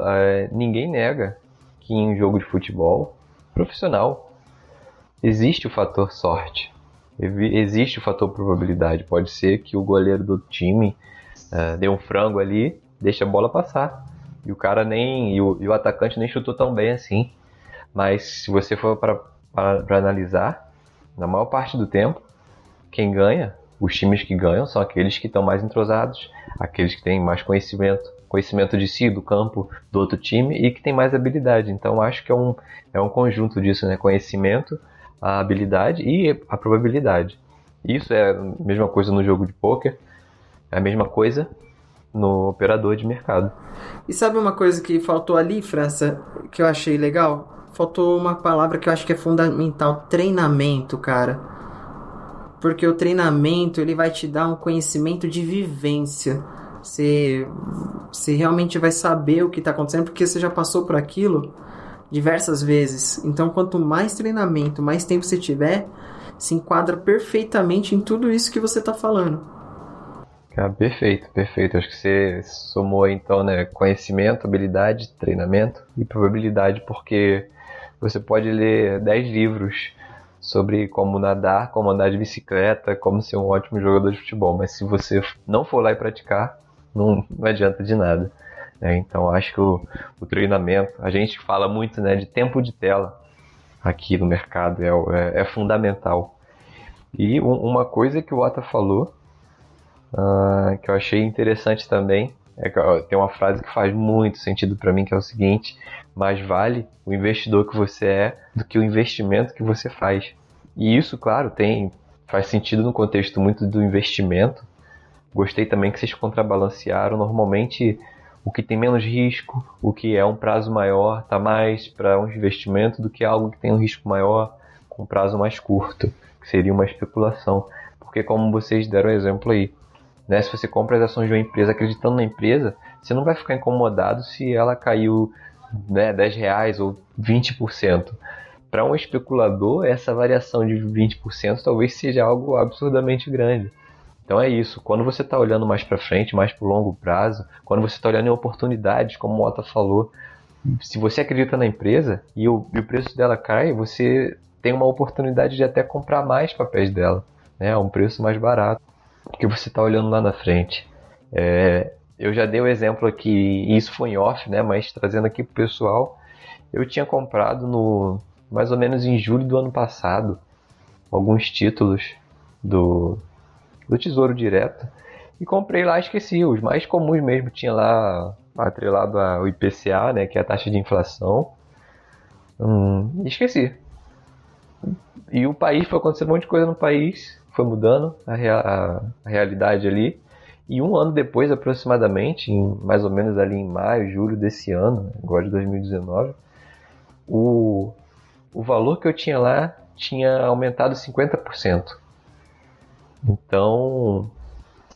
ninguém nega que em um jogo de futebol profissional existe o fator sorte, existe o fator probabilidade. Pode ser que o goleiro do time dê um frango ali, deixa a bola passar, e o cara e o atacante nem chutou tão bem assim. Mas se você for para analisar, na maior parte do tempo, quem ganha, os times que ganham são aqueles que estão mais entrosados, aqueles que têm mais conhecimento de si, do campo, do outro time, e que tem mais habilidade. Então acho que é um conjunto disso, né? Conhecimento, a habilidade e a probabilidade. Isso é a mesma coisa no jogo de pôquer, é a mesma coisa no operador de mercado. E sabe uma coisa que faltou ali, França, que eu achei legal? Faltou uma palavra que eu acho que é fundamental: treinamento, cara. Porque o treinamento, ele vai te dar um conhecimento de vivência. Você realmente vai saber o que está acontecendo, porque você já passou por aquilo diversas vezes. Então, quanto mais treinamento, mais tempo você tiver, se enquadra perfeitamente em tudo isso que você está falando. Perfeito. Acho que você somou então, né, conhecimento, habilidade, treinamento e probabilidade, porque você pode ler 10 livros sobre como nadar, como andar de bicicleta, como ser um ótimo jogador de futebol, mas se você não for lá e praticar, não adianta de nada. Então acho que o treinamento, a gente fala muito, né, de tempo de tela aqui no mercado, é fundamental. E uma coisa que o Ota falou, que eu achei interessante também, tem uma frase que faz muito sentido para mim, que é o seguinte: mais vale o investidor que você é do que o investimento que você faz. E isso, claro, faz sentido no contexto muito do investimento. Gostei também que vocês contrabalancearam. Normalmente, o que tem menos risco, o que é um prazo maior, está mais para um investimento do que algo que tem um risco maior com um prazo mais curto, que seria uma especulação. Porque, como vocês deram exemplo aí, né, se você compra as ações de uma empresa acreditando na empresa, você não vai ficar incomodado se ela caiu, né, R$10 ou 20%. Para um especulador, essa variação de 20% talvez seja algo absurdamente grande. Então é isso, quando você está olhando mais para frente, mais para o longo prazo, quando você está olhando em oportunidades, como o Ota falou, se você acredita na empresa e o preço dela cai, você tem uma oportunidade de até comprar mais papéis dela, né, a um preço mais barato, porque você está olhando lá na frente. Eu já dei o exemplo aqui, e isso foi em off, né, mas trazendo aqui para o pessoal, eu tinha comprado mais ou menos em julho do ano passado alguns títulos do Tesouro Direto e comprei lá, esqueci, os mais comuns mesmo, tinha lá atrelado ao IPCA, né, que é a taxa de inflação, esqueci. E o país, foi acontecendo um monte de coisa no país, foi mudando a realidade ali, e um ano depois aproximadamente, mais ou menos ali em maio, julho desse ano, agora de 2019, o valor que eu tinha lá tinha aumentado 50%. Então,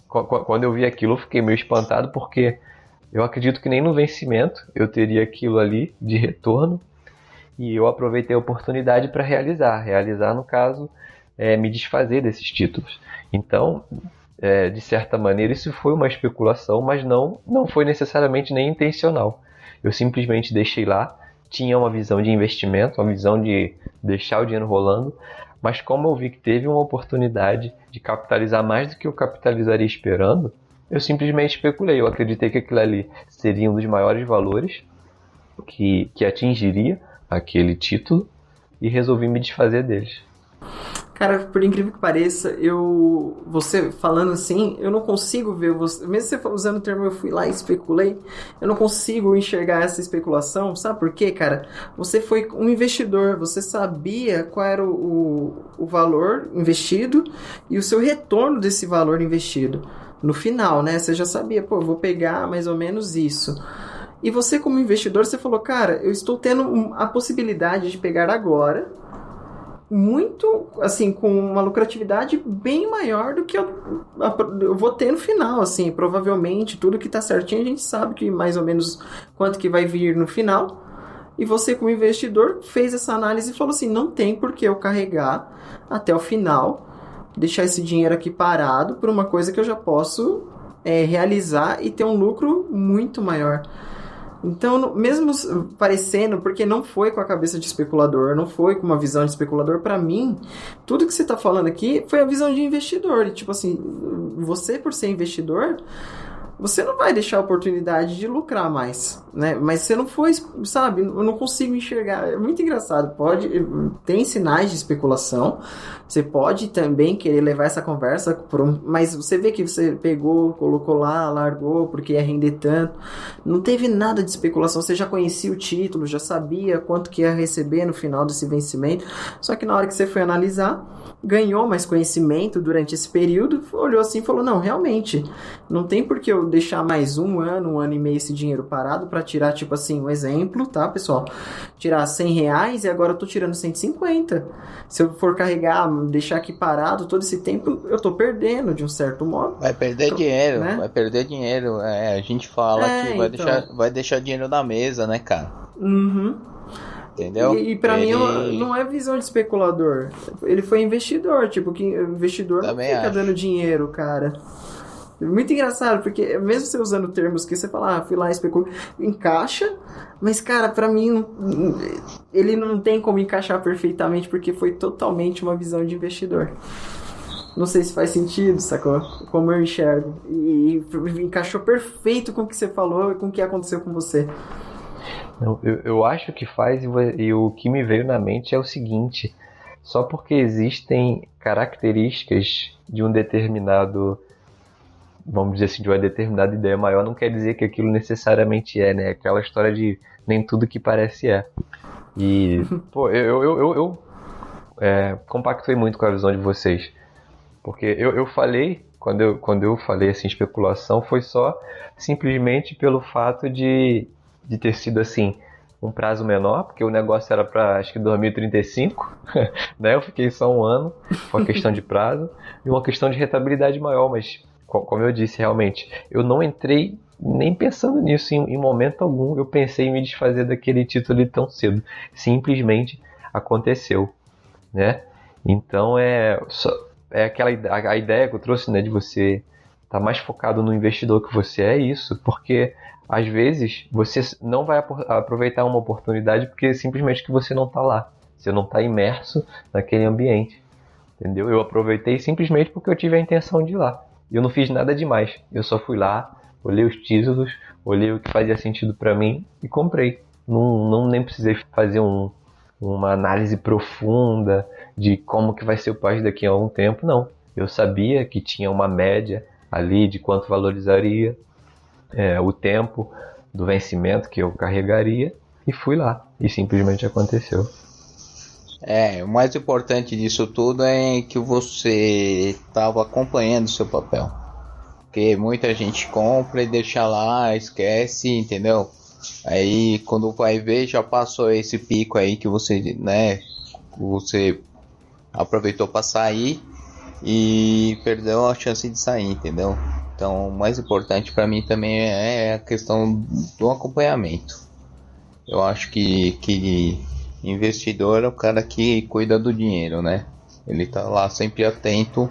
quando eu vi aquilo, eu fiquei meio espantado, porque eu acredito que nem no vencimento eu teria aquilo ali de retorno, e eu aproveitei a oportunidade para realizar, no caso, me desfazer desses títulos. Então, de certa maneira, isso foi uma especulação, mas não foi necessariamente nem intencional. Eu simplesmente deixei lá, tinha uma visão de investimento, uma visão de deixar o dinheiro rolando, mas como eu vi que teve uma oportunidade de capitalizar mais do que eu capitalizaria esperando, eu simplesmente especulei. Eu acreditei que aquilo ali seria um dos maiores valores que atingiria aquele título e resolvi me desfazer deles. Cara, por incrível que pareça, você falando assim, eu não consigo ver você, mesmo você usando o termo eu fui lá e especulei, eu não consigo enxergar essa especulação, sabe por quê, cara? Você foi um investidor, você sabia qual era o valor investido e o seu retorno desse valor investido. No final, né? Você já sabia, eu vou pegar mais ou menos isso. E você como investidor, você falou, cara, eu estou tendo a possibilidade de pegar agora, muito, assim, com uma lucratividade bem maior do que eu vou ter no final, assim, provavelmente tudo que tá certinho a gente sabe que mais ou menos quanto que vai vir no final, e você como investidor fez essa análise e falou assim, não tem por que eu carregar até o final, deixar esse dinheiro aqui parado por uma coisa que eu já posso realizar e ter um lucro muito maior. Então, mesmo parecendo, porque não foi com a cabeça de especulador, não foi com uma visão de especulador, pra mim, tudo que você tá falando aqui foi a visão de investidor. E, tipo assim, você por ser investidor, você não vai deixar a oportunidade de lucrar mais, né? Mas você não foi, sabe? Eu não consigo enxergar. É muito engraçado. Tem sinais de especulação. Você pode também querer levar essa conversa mas você vê que você pegou, colocou lá, largou porque ia render tanto. Não teve nada de especulação. Você já conhecia o título, já sabia quanto que ia receber no final desse vencimento. Só que na hora que você foi analisar, ganhou mais conhecimento durante esse período, olhou assim e falou, não, realmente, não tem por que eu deixar mais um ano e meio esse dinheiro parado para tirar, tipo assim, um exemplo, tá, pessoal? Tirar R$100 e agora eu tô tirando 150. Se eu for carregar, deixar aqui parado todo esse tempo, eu tô perdendo de um certo modo. Vai perder dinheiro, né? Vai perder dinheiro. A gente fala que vai deixar dinheiro na mesa, né, cara? Uhum. Entendeu? E pra mim não é visão de especulador. Ele foi investidor, tipo, que investidor também não fica dando dinheiro, cara. Muito engraçado, porque mesmo você usando termos que você fala, fui lá e especulei, encaixa, mas, cara, pra mim, ele não tem como encaixar perfeitamente, porque foi totalmente uma visão de investidor. Não sei se faz sentido, sacou? Como eu enxergo. E encaixou perfeito com o que você falou e com o que aconteceu com você. Eu acho que faz, e o que me veio na mente é o seguinte: só porque existem características de um determinado, vamos dizer assim, de uma determinada ideia maior, não quer dizer que aquilo necessariamente é, né? Aquela história de nem tudo que parece é. E, pô, eu compactuei muito com a visão de vocês. Porque eu falei, quando eu falei assim, especulação, foi só simplesmente pelo fato de ter sido assim, um prazo menor, porque o negócio era para acho que 2035, né? Eu fiquei só um ano, uma questão de prazo, e uma questão de rentabilidade maior, mas como eu disse, realmente, eu não entrei nem pensando nisso em momento algum, eu pensei em me desfazer daquele título ali tão cedo. Simplesmente aconteceu, né? Então é aquela a ideia que eu trouxe, né, de você estar mais focado no investidor que você é isso, porque às vezes você não vai aproveitar uma oportunidade porque simplesmente que você não está lá, você não está imerso naquele ambiente, entendeu? Eu aproveitei simplesmente porque eu tive a intenção de ir lá. Eu não fiz nada demais, eu só fui lá, olhei os títulos, olhei o que fazia sentido para mim e comprei. Não nem precisei fazer uma análise profunda de como que vai ser o país daqui a algum tempo, não. Eu sabia que tinha uma média ali de quanto valorizaria, o tempo do vencimento que eu carregaria, e fui lá, e simplesmente aconteceu. O mais importante disso tudo é que você estava acompanhando o seu papel. Porque muita gente compra e deixa lá, esquece, entendeu? Aí quando vai ver já passou esse pico aí que você, né, você aproveitou para sair e perdeu a chance de sair, entendeu? Então o mais importante para mim também é a questão do acompanhamento. Eu acho que investidor é o cara que cuida do dinheiro, né? Ele tá lá sempre atento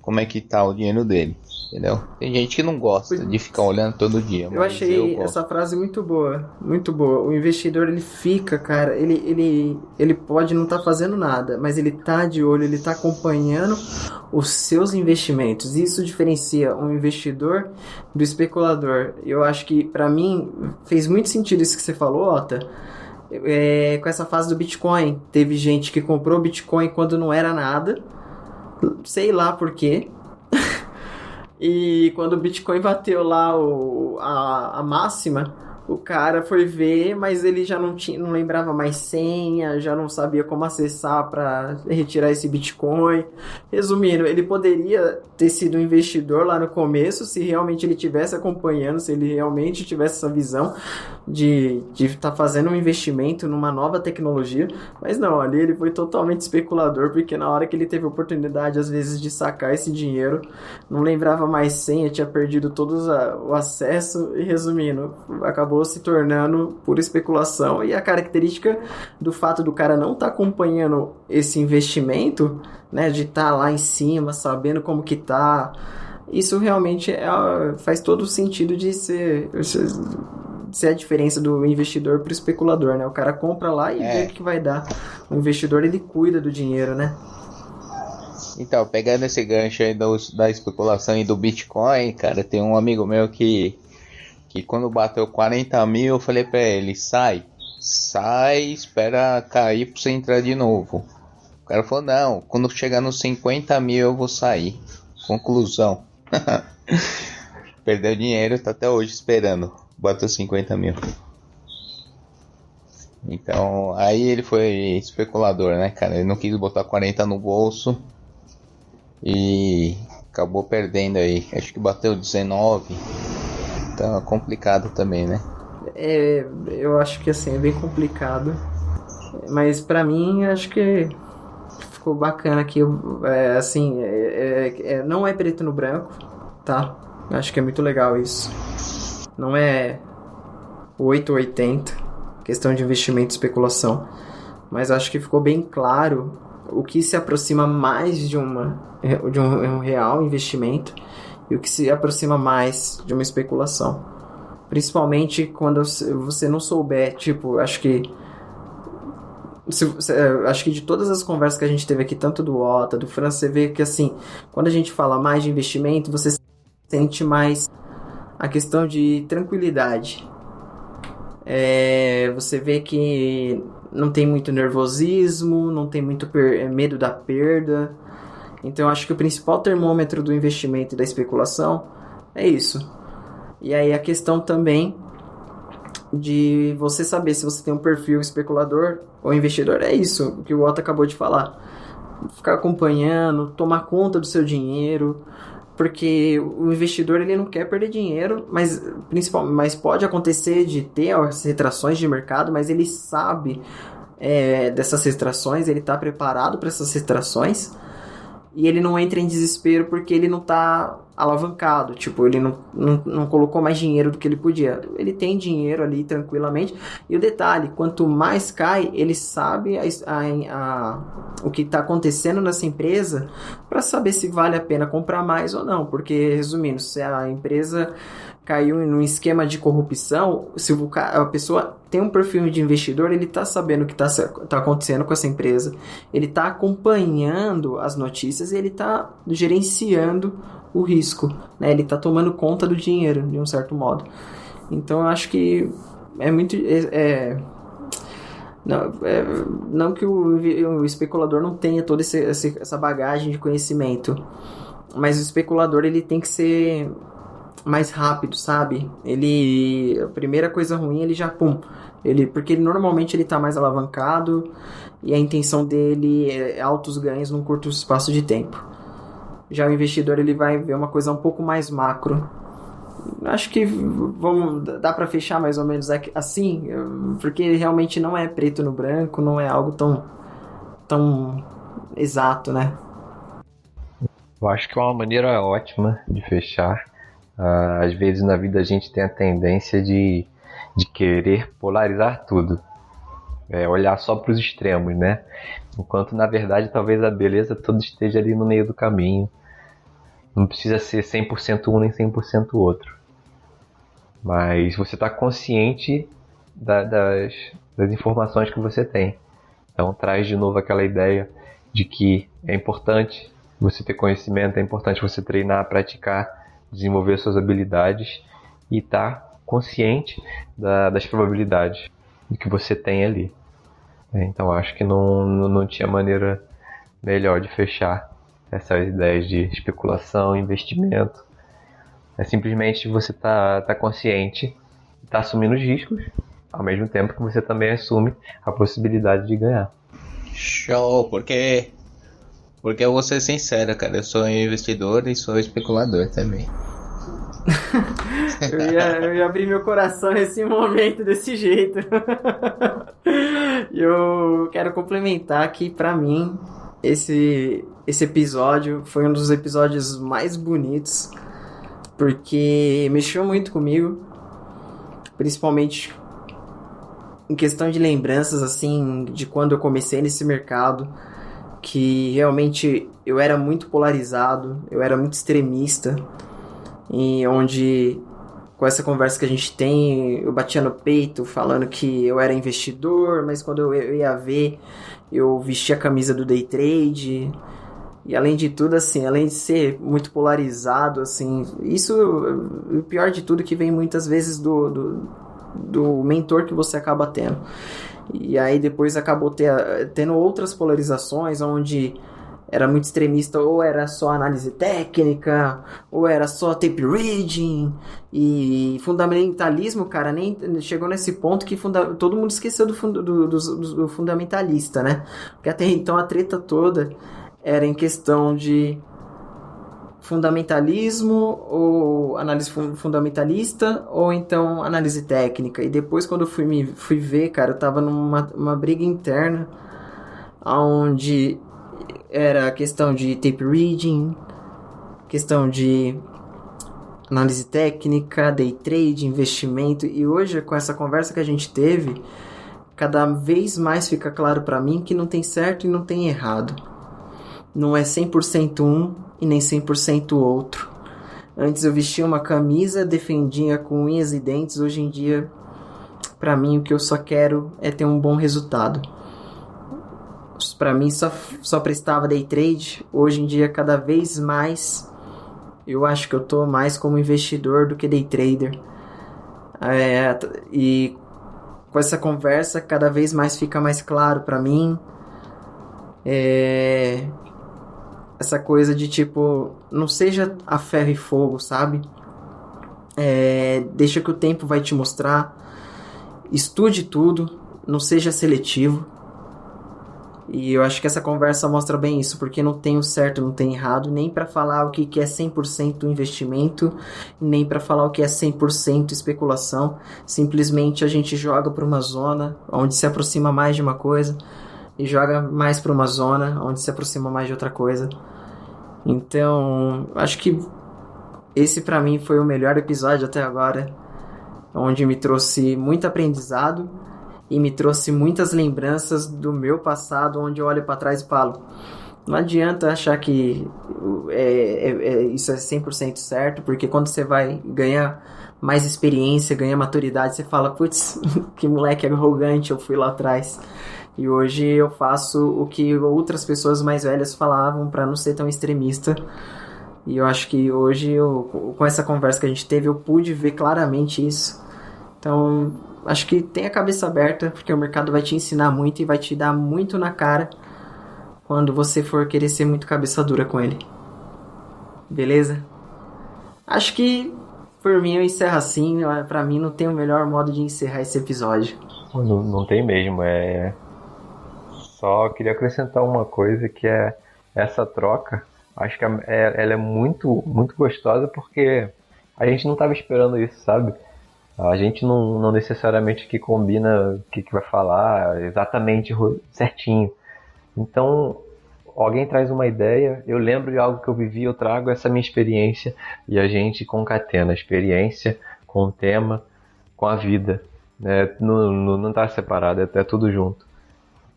como é que tá o dinheiro dele, entendeu? Tem gente que não gosta de ficar olhando todo dia. Eu achei essa frase muito boa, muito boa. O investidor, ele fica, cara, ele pode não estar fazendo nada, mas ele tá de olho, ele tá acompanhando os seus investimentos. Isso diferencia um investidor do especulador. Eu acho que, pra mim, fez muito sentido isso que você falou, Ota. Com essa fase do Bitcoin, teve gente que comprou Bitcoin quando não era nada, sei lá por quê. E quando o Bitcoin bateu lá a máxima, o cara foi ver, mas ele já não lembrava mais senha, já não sabia como acessar para retirar esse Bitcoin. Resumindo, ele poderia ter sido um investidor lá no começo, se realmente ele estivesse acompanhando, se ele realmente tivesse essa visão de estar fazendo um investimento numa nova tecnologia, mas não, ali ele foi totalmente especulador, porque na hora que ele teve a oportunidade, às vezes, de sacar esse dinheiro, não lembrava mais senha, tinha perdido todo o acesso, e resumindo, acabou se tornando pura especulação. E a característica do fato do cara não estar acompanhando esse investimento, né, de estar lá em cima, sabendo como que tá, isso realmente faz todo o sentido de ser a diferença do investidor para o especulador, né? O cara compra lá e vê o que vai dar. O investidor, ele cuida do dinheiro, né? Então, pegando esse gancho aí da especulação e do Bitcoin, cara, tem um amigo meu que quando bateu 40 mil, eu falei pra ele, sai, espera cair pra você entrar de novo. O cara falou, não, quando chegar nos 50 mil eu vou sair. Conclusão. Perdeu dinheiro, tá até hoje esperando. Bateu 50 mil. Então, aí ele foi especulador, né, cara? Ele não quis botar 40 no bolso e acabou perdendo aí. Acho que bateu 19. Então é complicado também, né? Eu acho que assim, é bem complicado. Mas pra mim, acho que ficou bacana aqui. Não é preto no branco, tá? Acho que é muito legal isso. Não é 8 ou 80, questão de investimento e especulação. Mas acho que ficou bem claro o que se aproxima mais de um real investimento e o que se aproxima mais de uma especulação. Principalmente quando você não souber, tipo, acho que de todas as conversas que a gente teve aqui, tanto do Ota, do Fran, você vê que assim, quando a gente fala mais de investimento, você sente mais a questão de tranquilidade. Você vê que não tem muito nervosismo, não tem muito medo da perda. Então eu acho que o principal termômetro do investimento e da especulação é isso. E aí a questão também de você saber se você tem um perfil especulador ou investidor, é isso que o Otto acabou de falar. Ficar acompanhando, tomar conta do seu dinheiro, porque o investidor, ele não quer perder dinheiro, mas pode acontecer de ter as retrações de mercado, mas ele sabe dessas retrações, ele está preparado para essas retrações, e ele não entra em desespero porque ele não está alavancado, tipo, ele não colocou mais dinheiro do que ele podia. Ele tem dinheiro ali tranquilamente. E o detalhe, quanto mais cai, ele sabe o que está acontecendo nessa empresa para saber se vale a pena comprar mais ou não. Porque, resumindo, se a empresa caiu num esquema de corrupção, se a pessoa tem um perfil de investidor, ele está sabendo o que está acontecendo com essa empresa, ele está acompanhando as notícias e ele está gerenciando o risco, né? Ele está tomando conta do dinheiro, de um certo modo. Então, eu acho que é muito... não que o especulador não tenha toda essa bagagem de conhecimento, mas o especulador ele tem que ser mais rápido, sabe? A primeira coisa ruim, ele já porque normalmente ele tá mais alavancado e a intenção dele é altos ganhos num curto espaço de tempo. Já o investidor, ele vai ver uma coisa um pouco mais macro. Acho que dá para fechar mais ou menos assim, porque realmente não é preto no branco, não é algo tão exato, né? Eu acho que é uma maneira ótima de fechar. Às vezes na vida a gente tem a tendência de querer polarizar tudo, olhar só para os extremos, né? Enquanto na verdade talvez a beleza toda esteja ali no meio do caminho. Não precisa ser 100% um nem 100% outro. Mas você está consciente das informações que você tem. Então traz de novo aquela ideia de que é importante você ter conhecimento, é importante você treinar, praticar, desenvolver suas habilidades e estar consciente das probabilidades que você tem ali. Então acho que não tinha maneira melhor de fechar essas ideias de especulação, investimento. É simplesmente você tá consciente, tá assumindo os riscos, ao mesmo tempo que você também assume a possibilidade de ganhar. Show, porque eu vou ser sincero, cara, eu sou investidor e sou especulador também. eu ia abrir meu coração nesse momento desse jeito. Eu quero complementar que pra mim esse episódio foi um dos episódios mais bonitos, porque mexeu muito comigo, principalmente em questão de lembranças, assim, de quando eu comecei nesse mercado, que realmente eu era muito polarizado, eu era muito extremista, e onde, com essa conversa que a gente tem, eu batia no peito falando que eu era investidor, mas quando eu ia ver, eu vestia a camisa do day trade. E além de tudo, assim, além de ser muito polarizado, assim, isso, o pior de tudo, que vem muitas vezes do mentor que você acaba tendo. E aí depois acabou tendo outras polarizações, onde era muito extremista, ou era só análise técnica, ou era só tape reading, e fundamentalismo, cara, nem chegou nesse ponto que todo mundo esqueceu do fundamentalista, né? Porque até então a treta toda era em questão de fundamentalismo, ou análise fundamentalista, ou então análise técnica. E depois, quando eu fui ver, cara, eu tava numa briga interna, onde era questão de tape reading, questão de análise técnica, day trade, investimento. E hoje, com essa conversa que a gente teve, cada vez mais fica claro pra mim que não tem certo e não tem errado. Não é 100% um e nem 100% outro. Antes eu vestia uma camisa, defendia com unhas e dentes. Hoje em dia, pra mim, o que eu só quero é ter um bom resultado. Pra mim, só prestava day trade. Hoje em dia, cada vez mais, eu acho que eu tô mais como investidor do que day trader. E com essa conversa, cada vez mais fica mais claro pra mim. Essa coisa de tipo, não seja a ferro e fogo, sabe? Deixa que o tempo vai te mostrar. Estude tudo, não seja seletivo. E eu acho que essa conversa mostra bem isso, porque não tem o certo, não tem errado, nem para falar o que é 100% investimento, nem para falar o que é 100% especulação. Simplesmente a gente joga para uma zona onde se aproxima mais de uma coisa e joga mais para uma zona onde se aproxima mais de outra coisa. Então, acho que esse pra mim foi o melhor episódio até agora, onde me trouxe muito aprendizado e me trouxe muitas lembranças do meu passado, onde eu olho pra trás e falo, não adianta achar que isso é 100% certo, porque quando você vai ganhar mais experiência, ganhar maturidade, você fala, putz, que moleque arrogante eu fui lá atrás. E hoje eu faço o que outras pessoas mais velhas falavam pra não ser tão extremista. E eu acho que hoje, com essa conversa que a gente teve, eu pude ver claramente isso. Então, acho que tenha a cabeça aberta, porque o mercado vai te ensinar muito e vai te dar muito na cara quando você for querer ser muito cabeça dura com ele. Beleza? Acho que, por mim, eu encerro assim. Pra mim, não tem o melhor modo de encerrar esse episódio. Não tem mesmo, Só queria acrescentar uma coisa, que é essa troca. Acho que ela é muito, muito gostosa, porque a gente não estava esperando isso, sabe? A gente não necessariamente que combina o que vai falar exatamente certinho. Então, alguém traz uma ideia, eu lembro de algo que eu vivi, eu trago essa minha experiência e a gente concatena a experiência com o tema, com a vida. Né? Não está separado, é tudo junto.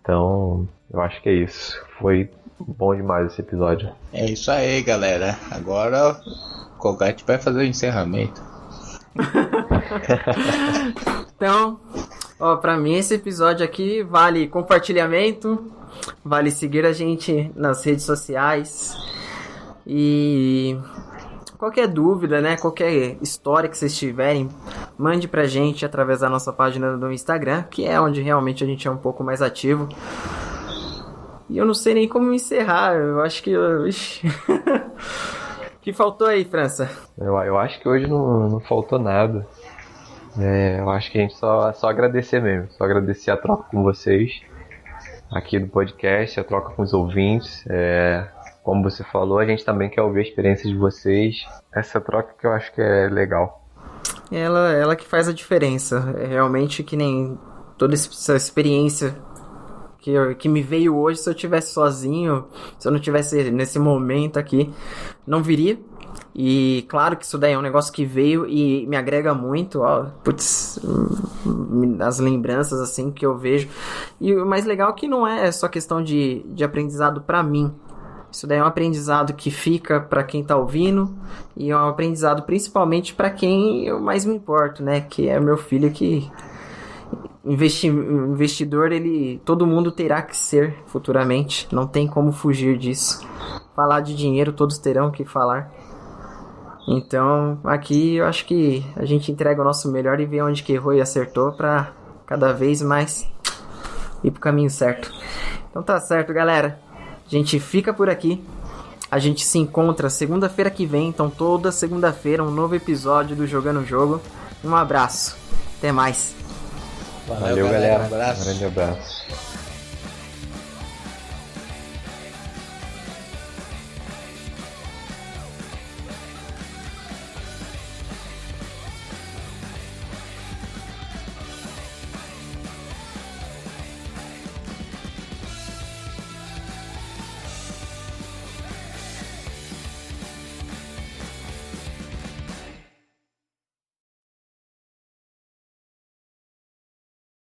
Então, eu acho que é isso. Foi bom demais esse episódio. É isso aí, galera. Agora o Colgate vai fazer o encerramento. Então, pra mim esse episódio aqui vale compartilhamento, vale seguir a gente nas redes sociais e qualquer dúvida, né, qualquer história que vocês tiverem, mande pra gente através da nossa página do Instagram, que é onde realmente a gente é um pouco mais ativo. E eu não sei nem como encerrar, eu acho que... que faltou aí, França? Eu acho que hoje não faltou nada. Eu acho que a gente só agradecer mesmo. Só agradecer a troca com vocês aqui do podcast, a troca com os ouvintes. Como você falou, a gente também quer ouvir a experiência de vocês. Essa troca que eu acho que é legal. Ela que faz a diferença. É realmente que nem toda essa experiência que me veio hoje, se eu tivesse sozinho, se eu não tivesse nesse momento aqui, não viria. E claro que isso daí é um negócio que veio e me agrega muito, putz, as lembranças assim que eu vejo. E o mais legal é que não é só questão de aprendizado pra mim. Isso daí é um aprendizado que fica pra quem tá ouvindo e é um aprendizado principalmente pra quem eu mais me importo, né? Que é meu filho, que investidor, todo mundo terá que ser futuramente, não tem como fugir disso. Falar de dinheiro, todos terão que falar. Então, aqui eu acho que a gente entrega o nosso melhor e vê onde que errou e acertou pra cada vez mais ir pro caminho certo. Então tá certo, galera. A gente fica por aqui. A gente se encontra segunda-feira que vem. Então toda segunda-feira um novo episódio do Jogando o Jogo. Um abraço. Até mais. Valeu, galera. Um abraço. Um grande abraço.